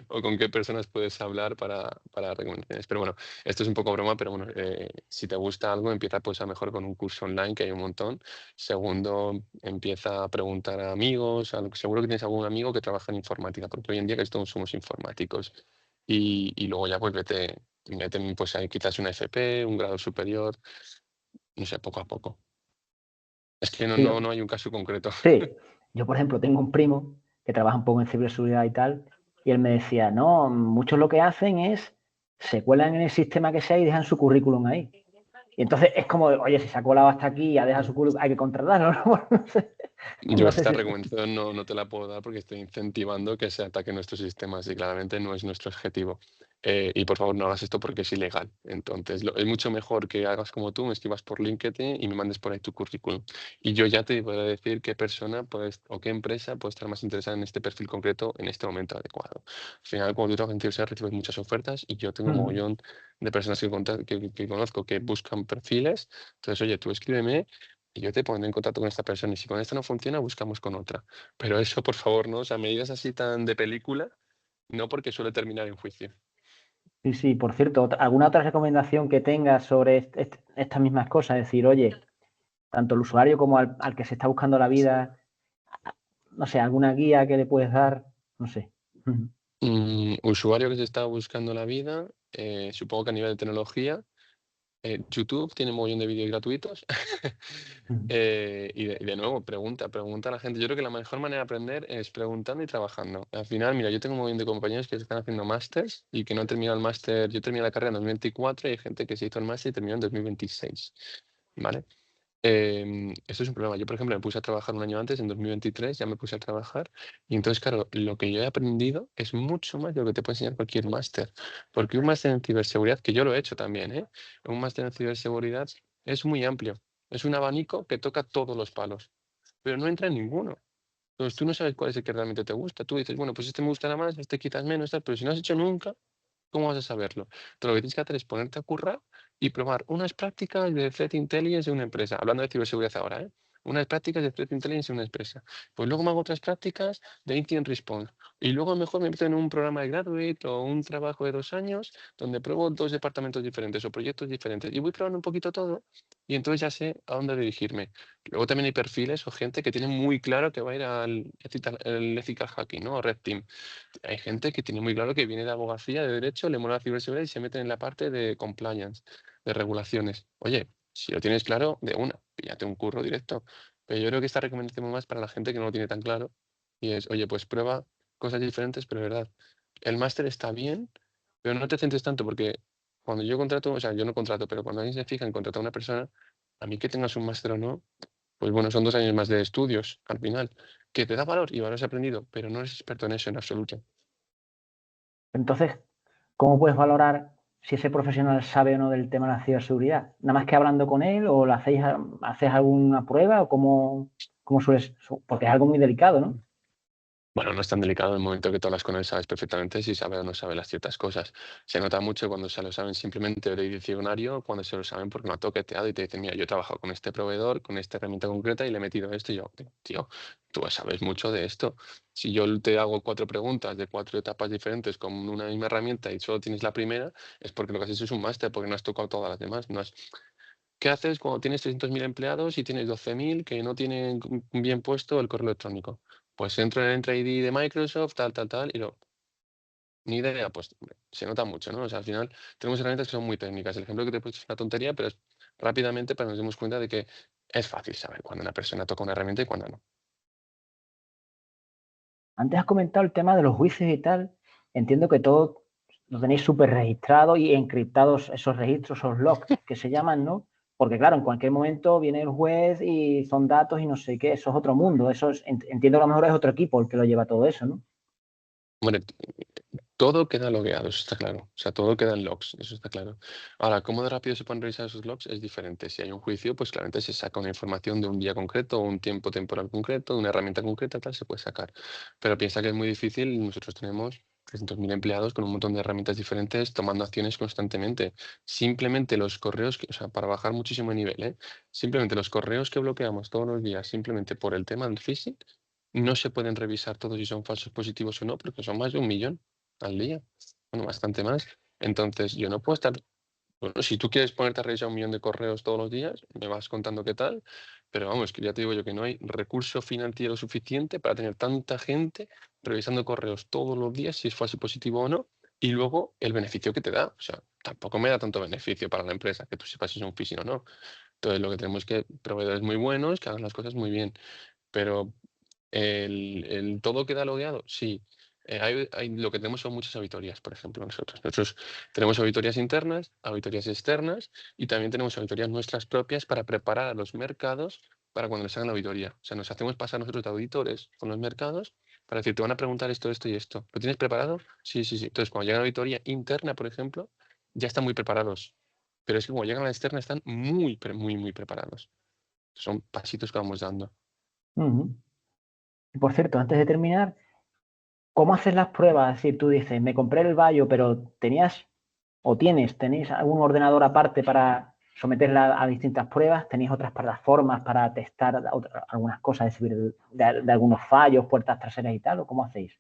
o con qué personas puedes hablar para recomendaciones. Pero bueno, esto es un poco broma, pero bueno, si te gusta algo, empieza pues a mejor con un curso online, que hay un montón. Segundo, empieza a preguntar a amigos, seguro que tienes algún amigo que trabaja en informática, porque hoy en día que todos somos informáticos. Y luego ya pues vete pues ahí quizás una FP, un grado superior, no sé, poco a poco. Es que no, Sí, no, no hay un caso concreto. sí, yo por ejemplo tengo un primo que trabaja un poco en ciberseguridad y tal, y él me decía, no, muchos lo que hacen es se cuelan en el sistema que sea y dejan su currículum ahí. Y entonces es como, oye, si se ha colado hasta aquí y ha dejado su currículum, hay que contratarlo, ¿no? No sé, Yo no sé esta si... recomendación no te la puedo dar porque estoy incentivando que se ataque nuestros sistemas y claramente no es nuestro objetivo. Y por favor no hagas esto porque es ilegal. Entonces es mucho mejor que hagas como tú, me escribas por LinkedIn y me mandes por ahí tu currículum. Y yo ya te podré decir qué persona o qué empresa puede estar más interesada en este perfil concreto en este momento adecuado. Al final, cuando tú trabajas en ciberseguridad recibes muchas ofertas y yo tengo un Mm. mogollón de personas que conozco que buscan perfiles. Entonces, oye, tú escríbeme y yo te pondré en contacto con esta persona y si con esta no funciona, buscamos con otra. Pero eso, por favor, no, o sea, medidas así tan de película, no porque suele terminar en juicio. Sí, sí, por cierto, ¿alguna otra recomendación que tengas sobre estas mismas cosas? Es decir, oye, tanto el usuario como al que se está buscando la vida, no sé, alguna guía que le puedes dar, no sé. Ujú, Usuario que se está buscando la vida, supongo que a nivel de tecnología, YouTube tiene un montón de vídeos gratuitos. ujú. Y de nuevo, pregunta a la gente. Yo creo que la mejor manera de aprender es preguntando y trabajando. Al final, mira, yo tengo un montón de compañeros que están haciendo másters y que no han terminado el máster. Yo terminé la carrera en 2024 y hay gente que se hizo el máster y terminó en 2026. ¿Vale? Esto es un problema. Yo, por ejemplo, me puse a trabajar un año antes, en 2023, ya me puse a trabajar. Y entonces, claro, lo que yo he aprendido es mucho más de lo que te puede enseñar cualquier máster. Porque un máster en ciberseguridad, que yo lo he hecho también, ¿eh? Un máster en ciberseguridad es muy amplio. Es un abanico que toca todos los palos, pero no entra en ninguno. Entonces, tú no sabes cuál es el que realmente te gusta. Tú dices, bueno, pues este me gustará más, este quizás menos, tal, pero si no has hecho nunca, ¿cómo vas a saberlo? Entonces, lo que tienes que hacer es ponerte a currar y probar unas prácticas de Threat Intelligence en una empresa, hablando de ciberseguridad ahora, ¿eh? Unas prácticas de Threat Intelligence en una empresa. Pues luego me hago otras prácticas de Incident Response. Y luego a lo mejor me meto en un programa de graduate o un trabajo de 2 años donde pruebo 2 departamentos diferentes o proyectos diferentes. Y voy probando un poquito todo y entonces ya sé a dónde dirigirme. Luego también hay perfiles o gente que tiene muy claro que va a ir al ethical hacking, ¿no? O Red Team. Hay gente que tiene muy claro que viene de abogacía, de derecho, le mola la ciberseguridad y se meten en la parte de compliance, de regulaciones. Oye, si lo tienes claro, de una, píllate un curro directo. Pero yo creo que esta recomendación es más para la gente que no lo tiene tan claro. Y es, oye, pues prueba cosas diferentes, pero de verdad, el máster está bien, pero no te centres tanto porque cuando yo contrato, o sea, yo no contrato, pero cuando alguien se fija en contratar a una persona, a mí que tengas un máster o no, pues bueno, son 2 años más de estudios al final, que te da valor y valor has aprendido, pero no eres experto en eso en absoluto. Entonces, ¿cómo puedes valorar si ese profesional sabe o no del tema de la ciberseguridad? ¿Nada más que hablando con él o le haces alguna prueba o cómo sueles? Porque es algo muy delicado, ¿no? Bueno, no es tan delicado en el momento que tú hablas con él, sabes perfectamente si sabe o no sabe las ciertas cosas. Se nota mucho cuando se lo saben simplemente de diccionario, cuando se lo saben porque lo ha toqueteado y te dicen, mira, yo he trabajado con este proveedor, con esta herramienta concreta y le he metido esto y yo, tío, tú sabes mucho de esto. Si yo te hago 4 preguntas de 4 etapas diferentes con una misma herramienta y solo tienes la primera, es porque lo que has hecho es un máster, porque no has tocado todas las demás. No has... ¿Qué haces cuando tienes 300.000 empleados y tienes 12.000 que no tienen bien puesto el correo electrónico? Pues entro en el Entra ID de Microsoft, tal, tal, tal, y lo, ni idea, pues hombre, se nota mucho, ¿no? O sea, al final tenemos herramientas que son muy técnicas. El ejemplo que te he puesto es una tontería, pero es rápidamente para que nos demos cuenta de que es fácil saber cuando una persona toca una herramienta y cuando no. Antes has comentado el tema de los juicios y tal. Entiendo que todo lo tenéis súper registrado y encriptados esos registros, esos logs que se llaman, ¿no? Porque claro, en cualquier momento viene el juez y son datos y no sé qué, eso es otro mundo, entiendo que a lo mejor es otro equipo el que lo lleva todo eso, ¿no? Hombre, todo queda logueado, eso está claro. O sea, todo queda en logs, eso está claro. Ahora, cómo de rápido se pueden revisar esos logs es diferente. Si hay un juicio, pues claramente se saca una información de un día concreto o un tiempo temporal concreto, de una herramienta concreta, tal, se puede sacar. Pero piensa que es muy difícil. Nosotros tenemos 300.000 empleados con un montón de herramientas diferentes tomando acciones constantemente. Simplemente los correos, o sea, para bajar muchísimo el nivel, ¿eh? Simplemente los correos que bloqueamos todos los días, simplemente por el tema del phishing, no se pueden revisar todos si son falsos positivos o no, porque son más de 1 millón al día. Bueno, bastante más. Entonces, yo no puedo estar. Bueno, si tú quieres ponerte a revisar 1 millón de correos todos los días, me vas contando qué tal, pero vamos, que ya te digo yo que no hay recurso financiero suficiente para tener tanta gente revisando correos todos los días, si es falso positivo o no, y luego el beneficio que te da. O sea, tampoco me da tanto beneficio para la empresa que tú sepas si es un phishing o no. Entonces, lo que tenemos es que proveedores muy buenos que hagan las cosas muy bien, pero el todo queda logueado, sí. Lo que tenemos son muchas auditorías, por ejemplo, nosotros. Nosotros tenemos auditorías internas, auditorías externas y también tenemos auditorías nuestras propias para preparar a los mercados para cuando les hagan la auditoría. O sea, nos hacemos pasar nosotros de auditores con los mercados para decir, te van a preguntar esto, esto y esto. ¿Lo tienes preparado? Sí, sí, sí. Entonces, cuando llega la auditoría interna, por ejemplo, ya están muy preparados. Pero es que cuando llegan a la externa están muy, muy, muy preparados. Son pasitos que vamos dando. Uh -huh. Y por cierto, antes de terminar, ¿cómo haces las pruebas? Es decir, tú dices, me compré el Bayo, pero tenéis algún ordenador aparte para someterla a distintas pruebas, tenéis otras plataformas para testar algunas cosas, es decir, de algunos fallos, puertas traseras y tal, ¿o cómo hacéis?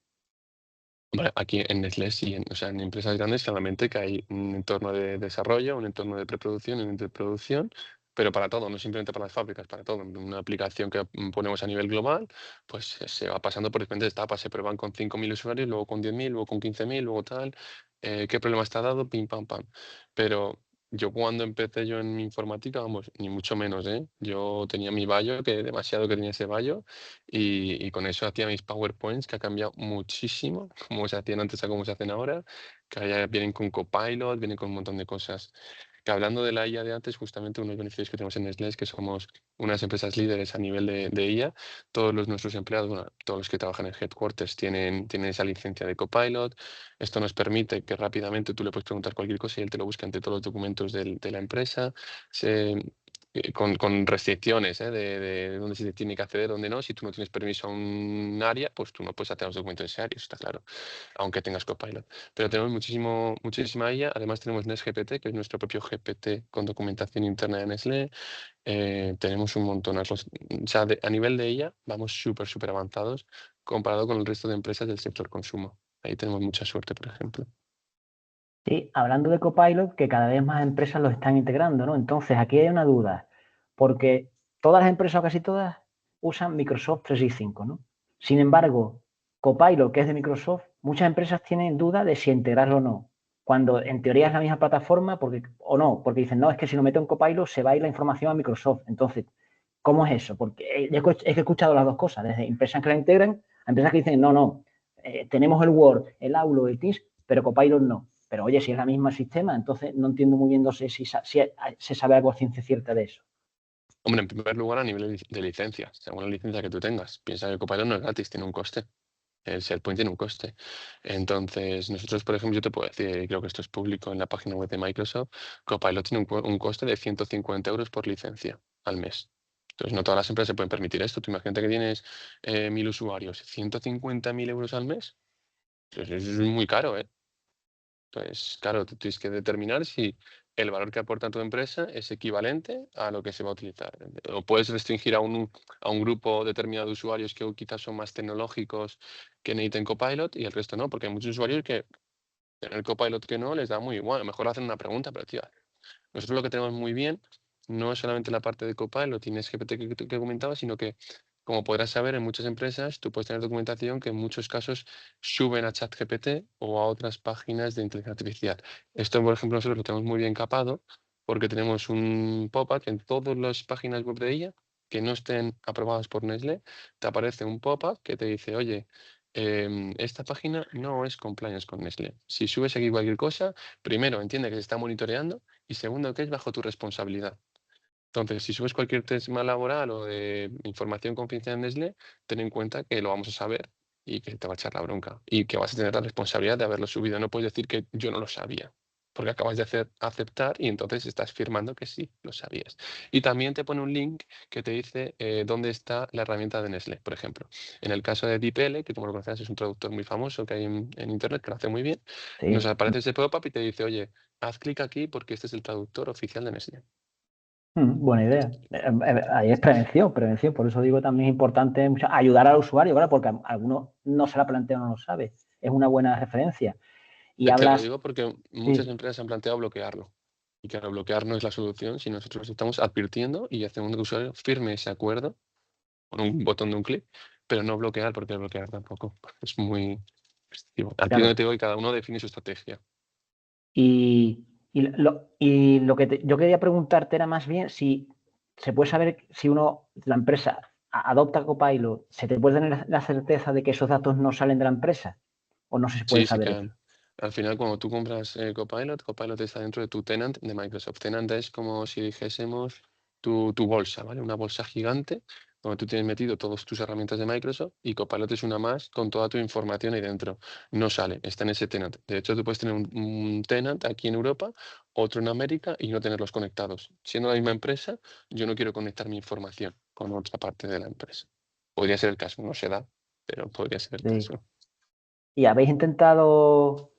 Hombre, aquí en Nestlé sí, o sea, en empresas grandes claramente que hay un entorno de desarrollo, un entorno de preproducción y un de producción, pero para todo, no simplemente para las fábricas, para todo. Una aplicación que ponemos a nivel global, pues se va pasando por diferentes etapas, se prueban con 5.000 usuarios, luego con 10.000, luego con 15.000, luego tal. ¿Qué problema está dado? Pim, pam, pam. Pero yo cuando empecé yo en mi informática, vamos, ni mucho menos, ¿eh? Yo tenía mi Bayo, que demasiado que tenía ese Bayo, y con eso hacía mis PowerPoints, que ha cambiado muchísimo, como se hacían antes a cómo se hacen ahora, que ya vienen con Copilot, vienen con un montón de cosas. Que hablando de la IA de antes, justamente unos beneficios que tenemos en Nestlé es que somos unas empresas líderes a nivel de IA. Todos nuestros empleados, bueno, todos los que trabajan en headquarters tienen esa licencia de Copilot. Esto nos permite que rápidamente tú le puedes preguntar cualquier cosa y él te lo busca entre todos los documentos de la empresa. Se, con restricciones de dónde se tiene que acceder, dónde no. Si tú no tienes permiso a un área, pues tú no puedes acceder a los documentos de ese área, eso está claro, aunque tengas Copilot. Pero tenemos muchísima IA. Además tenemos NestGPT, que es nuestro propio GPT con documentación interna de Nestlé. Tenemos un montón. O sea, a nivel de IA vamos súper avanzados comparado con el resto de empresas del sector consumo. Ahí tenemos mucha suerte, por ejemplo. Sí, hablando de Copilot, que cada vez más empresas los están integrando, ¿no? Entonces, aquí hay una duda, porque todas las empresas, o casi todas, usan Microsoft 365, ¿no? Sin embargo, Copilot, que es de Microsoft, muchas empresas tienen duda de si integrarlo o no, cuando en teoría es la misma plataforma, o no, porque dicen, no, es que si no meto en Copilot se va a ir la información a Microsoft. Entonces, ¿cómo es eso? Porque es que he escuchado las dos cosas, desde empresas que la integran a empresas que dicen, no, tenemos el Word, el Outlook, el Teams, pero Copilot no. Pero oye, si es la misma sistema, entonces no entiendo muy bien, no sé si se sabe algo a ciencia cierta de eso. Hombre, en primer lugar, a nivel de licencia, según la licencia que tú tengas, piensa que Copilot no es gratis, tiene un coste. El SharePoint tiene un coste. Entonces, nosotros, por ejemplo, yo te puedo decir, y creo que esto es público en la página web de Microsoft, Copilot tiene un coste de 150 euros por licencia al mes. Entonces, no todas las empresas se pueden permitir esto. Tú imagínate que tienes 1.000 usuarios, 150.000 euros al mes. Pues eso es muy caro, ¿eh? Pues claro, tú tienes que determinar si el valor que aporta tu empresa es equivalente a lo que se va a utilizar. O puedes restringir a un grupo determinado de usuarios que quizás son más tecnológicos que necesiten Copilot y el resto no, porque hay muchos usuarios que tener Copilot que no les da muy igual. A lo mejor hacen una pregunta, pero tío, nosotros lo que tenemos muy bien no es solamente la parte de Copilot, tienes GPT que comentaba, sino que, como podrás saber, en muchas empresas tú puedes tener documentación que en muchos casos suben a ChatGPT o a otras páginas de inteligencia artificial. Esto, por ejemplo, nosotros lo tenemos muy bien capado porque tenemos un pop-up en todas las páginas web de ella que no estén aprobadas por Nestlé, te aparece un pop-up que te dice, oye, esta página no es compliance con Nestlé. Si subes aquí cualquier cosa, primero entiende que se está monitoreando y segundo que es bajo tu responsabilidad. Entonces, si subes cualquier tema laboral o de información confidencial en Nestlé, ten en cuenta que lo vamos a saber y que te va a echar la bronca y que vas a tener la responsabilidad de haberlo subido. No puedes decir que yo no lo sabía, porque acabas de aceptar y entonces estás firmando que sí, lo sabías. Y también te pone un link que te dice dónde está la herramienta de Nestlé, por ejemplo. En el caso de DeepL, que como lo conoces es un traductor muy famoso que hay en Internet, que lo hace muy bien, nos Sí. aparece ese pop-up y te dice, oye, haz clic aquí porque este es el traductor oficial de Nestlé. Buena idea. Ahí es prevención, prevención. Por eso digo también es importante ayudar al usuario, claro, porque algunos no se la plantean o no lo sabe. Es una buena referencia. Y Te lo hablas, digo porque muchas sí, empresas han planteado bloquearlo. Y claro, bloquear no es la solución, si nosotros estamos advirtiendo y hacemos que el usuario firme ese acuerdo con un botón de un clic, pero no bloquear, porque bloquear tampoco es muy restrictivo. Aquí donde claro. te digo que cada uno define su estrategia. Y lo que yo quería preguntarte era más bien si se puede saber si la empresa adopta Copilot, ¿se te puede tener la certeza de que esos datos no salen de la empresa? ¿O no se puede Sí, sí saber que eso? al final cuando tú compras Copilot, Copilot está dentro de tu tenant de Microsoft. Tenant es como si dijésemos tu bolsa, ¿vale? Una bolsa gigante donde tú tienes metido todas tus herramientas de Microsoft y Copilot es una más con toda tu información ahí dentro. No sale, está en ese tenant. De hecho, tú puedes tener un tenant aquí en Europa, otro en América y no tenerlos conectados. Siendo la misma empresa, yo no quiero conectar mi información con otra parte de la empresa. Podría ser el caso, no se da, pero podría ser el Sí. caso. Y habéis intentado,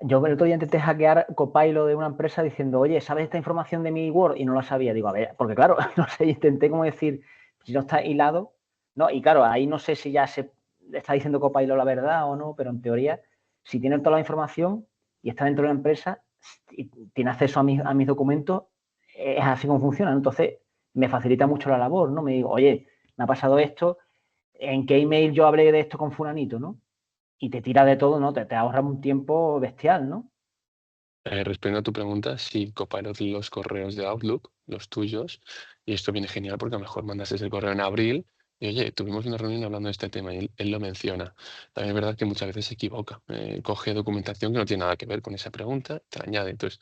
yo el otro día intenté hackear Copilot de una empresa diciendo, oye, ¿sabes esta información de mi Word? Y no la sabía. Digo, a ver, porque claro, no sé, intenté como decir, si no está hilado, no, y claro, ahí no sé si ya se está diciendo Copilot la verdad o no, pero en teoría. si tiene toda la información y está dentro de la empresa y tiene acceso a mis documentos, es así como funciona, ¿no? Entonces, me facilita mucho la labor, ¿no? Me digo, oye, me ha pasado esto, ¿en qué email yo hablé de esto con fulanito, ¿no? Y te tira de todo, ¿no? Te ahorra un tiempo bestial, ¿no? Respondiendo a tu pregunta, sí, Copilot los correos de Outlook, los tuyos, y esto viene genial porque a lo mejor mandas ese correo en abril y oye, tuvimos una reunión hablando de este tema y él lo menciona. También es verdad que muchas veces se equivoca, coge documentación que no tiene nada que ver con esa pregunta, te la añade. Entonces,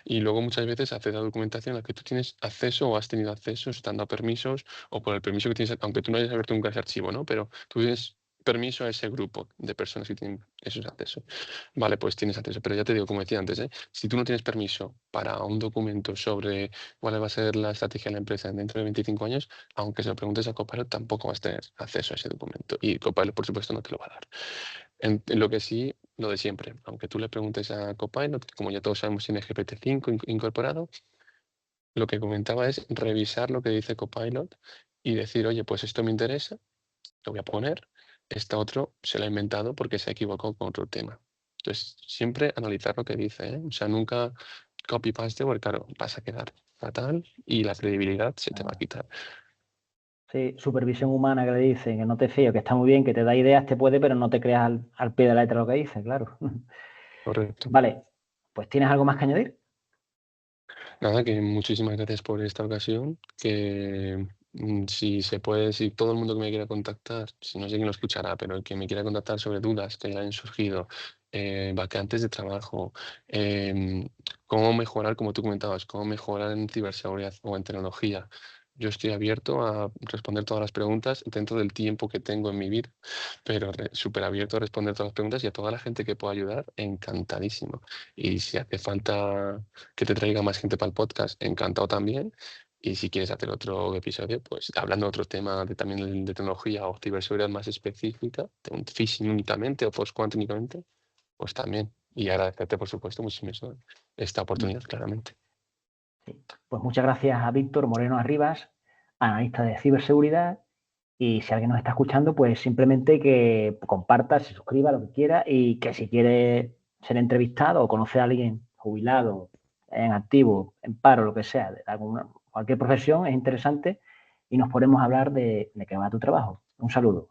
y luego muchas veces hace la documentación a la que tú tienes acceso o has tenido acceso estando a permisos o por el permiso que tienes, aunque tú no hayas abierto nunca ese archivo, ¿no? Pero tú tienes permiso a ese grupo de personas que tienen esos accesos. Vale, pues tienes acceso, pero ya te digo, como decía antes, si tú no tienes permiso para un documento sobre cuál va a ser la estrategia de la empresa dentro de 25 años, aunque se lo preguntes a Copilot, tampoco vas a tener acceso a ese documento. Y Copilot, por supuesto, no te lo va a dar. En lo que sí, lo de siempre, aunque tú le preguntes a Copilot, que como ya todos sabemos tiene GPT-5 incorporado, lo que comentaba es revisar lo que dice Copilot y decir, oye, pues esto me interesa, lo voy a poner, este otro se lo ha inventado porque se ha equivocado con otro tema. Entonces, siempre analizar lo que dice, ¿eh? O sea, nunca copy-paste porque, claro, vas a quedar fatal y la credibilidad se te va a quitar. Sí, supervisión humana que le dicen, que no te fío, que está muy bien, que te da ideas, te puede, pero no te creas al pie de la letra lo que dice, claro. Correcto. Vale, pues ¿tienes algo más que añadir? Nada, que muchísimas gracias por esta ocasión, que si se puede, si todo el mundo que me quiera contactar, si no sé quién lo escuchará, pero el que me quiera contactar sobre dudas que le hayan surgido, vacantes de trabajo, cómo mejorar, como tú comentabas, cómo mejorar en ciberseguridad o en tecnología. Yo estoy abierto a responder todas las preguntas dentro del tiempo que tengo en mi vida, pero súper abierto a responder todas las preguntas y a toda la gente que pueda ayudar, encantadísimo. Y si hace falta que te traiga más gente para el podcast, encantado también. Y si quieres hacer otro episodio, pues hablando de otro tema también de tecnología o ciberseguridad más específica, de un phishing únicamente o post-quantum únicamente, pues también. Y agradecerte, por supuesto, muchísimo esta oportunidad, claramente. Sí. Pues muchas gracias a Víctor Moreno Arribas, analista de ciberseguridad. Y si alguien nos está escuchando, pues simplemente que comparta, se suscriba, lo que quiera, y que si quiere ser entrevistado o conocer a alguien jubilado, en activo, en paro, lo que sea, de cualquier profesión, es interesante y nos podemos hablar de qué va tu trabajo. Un saludo.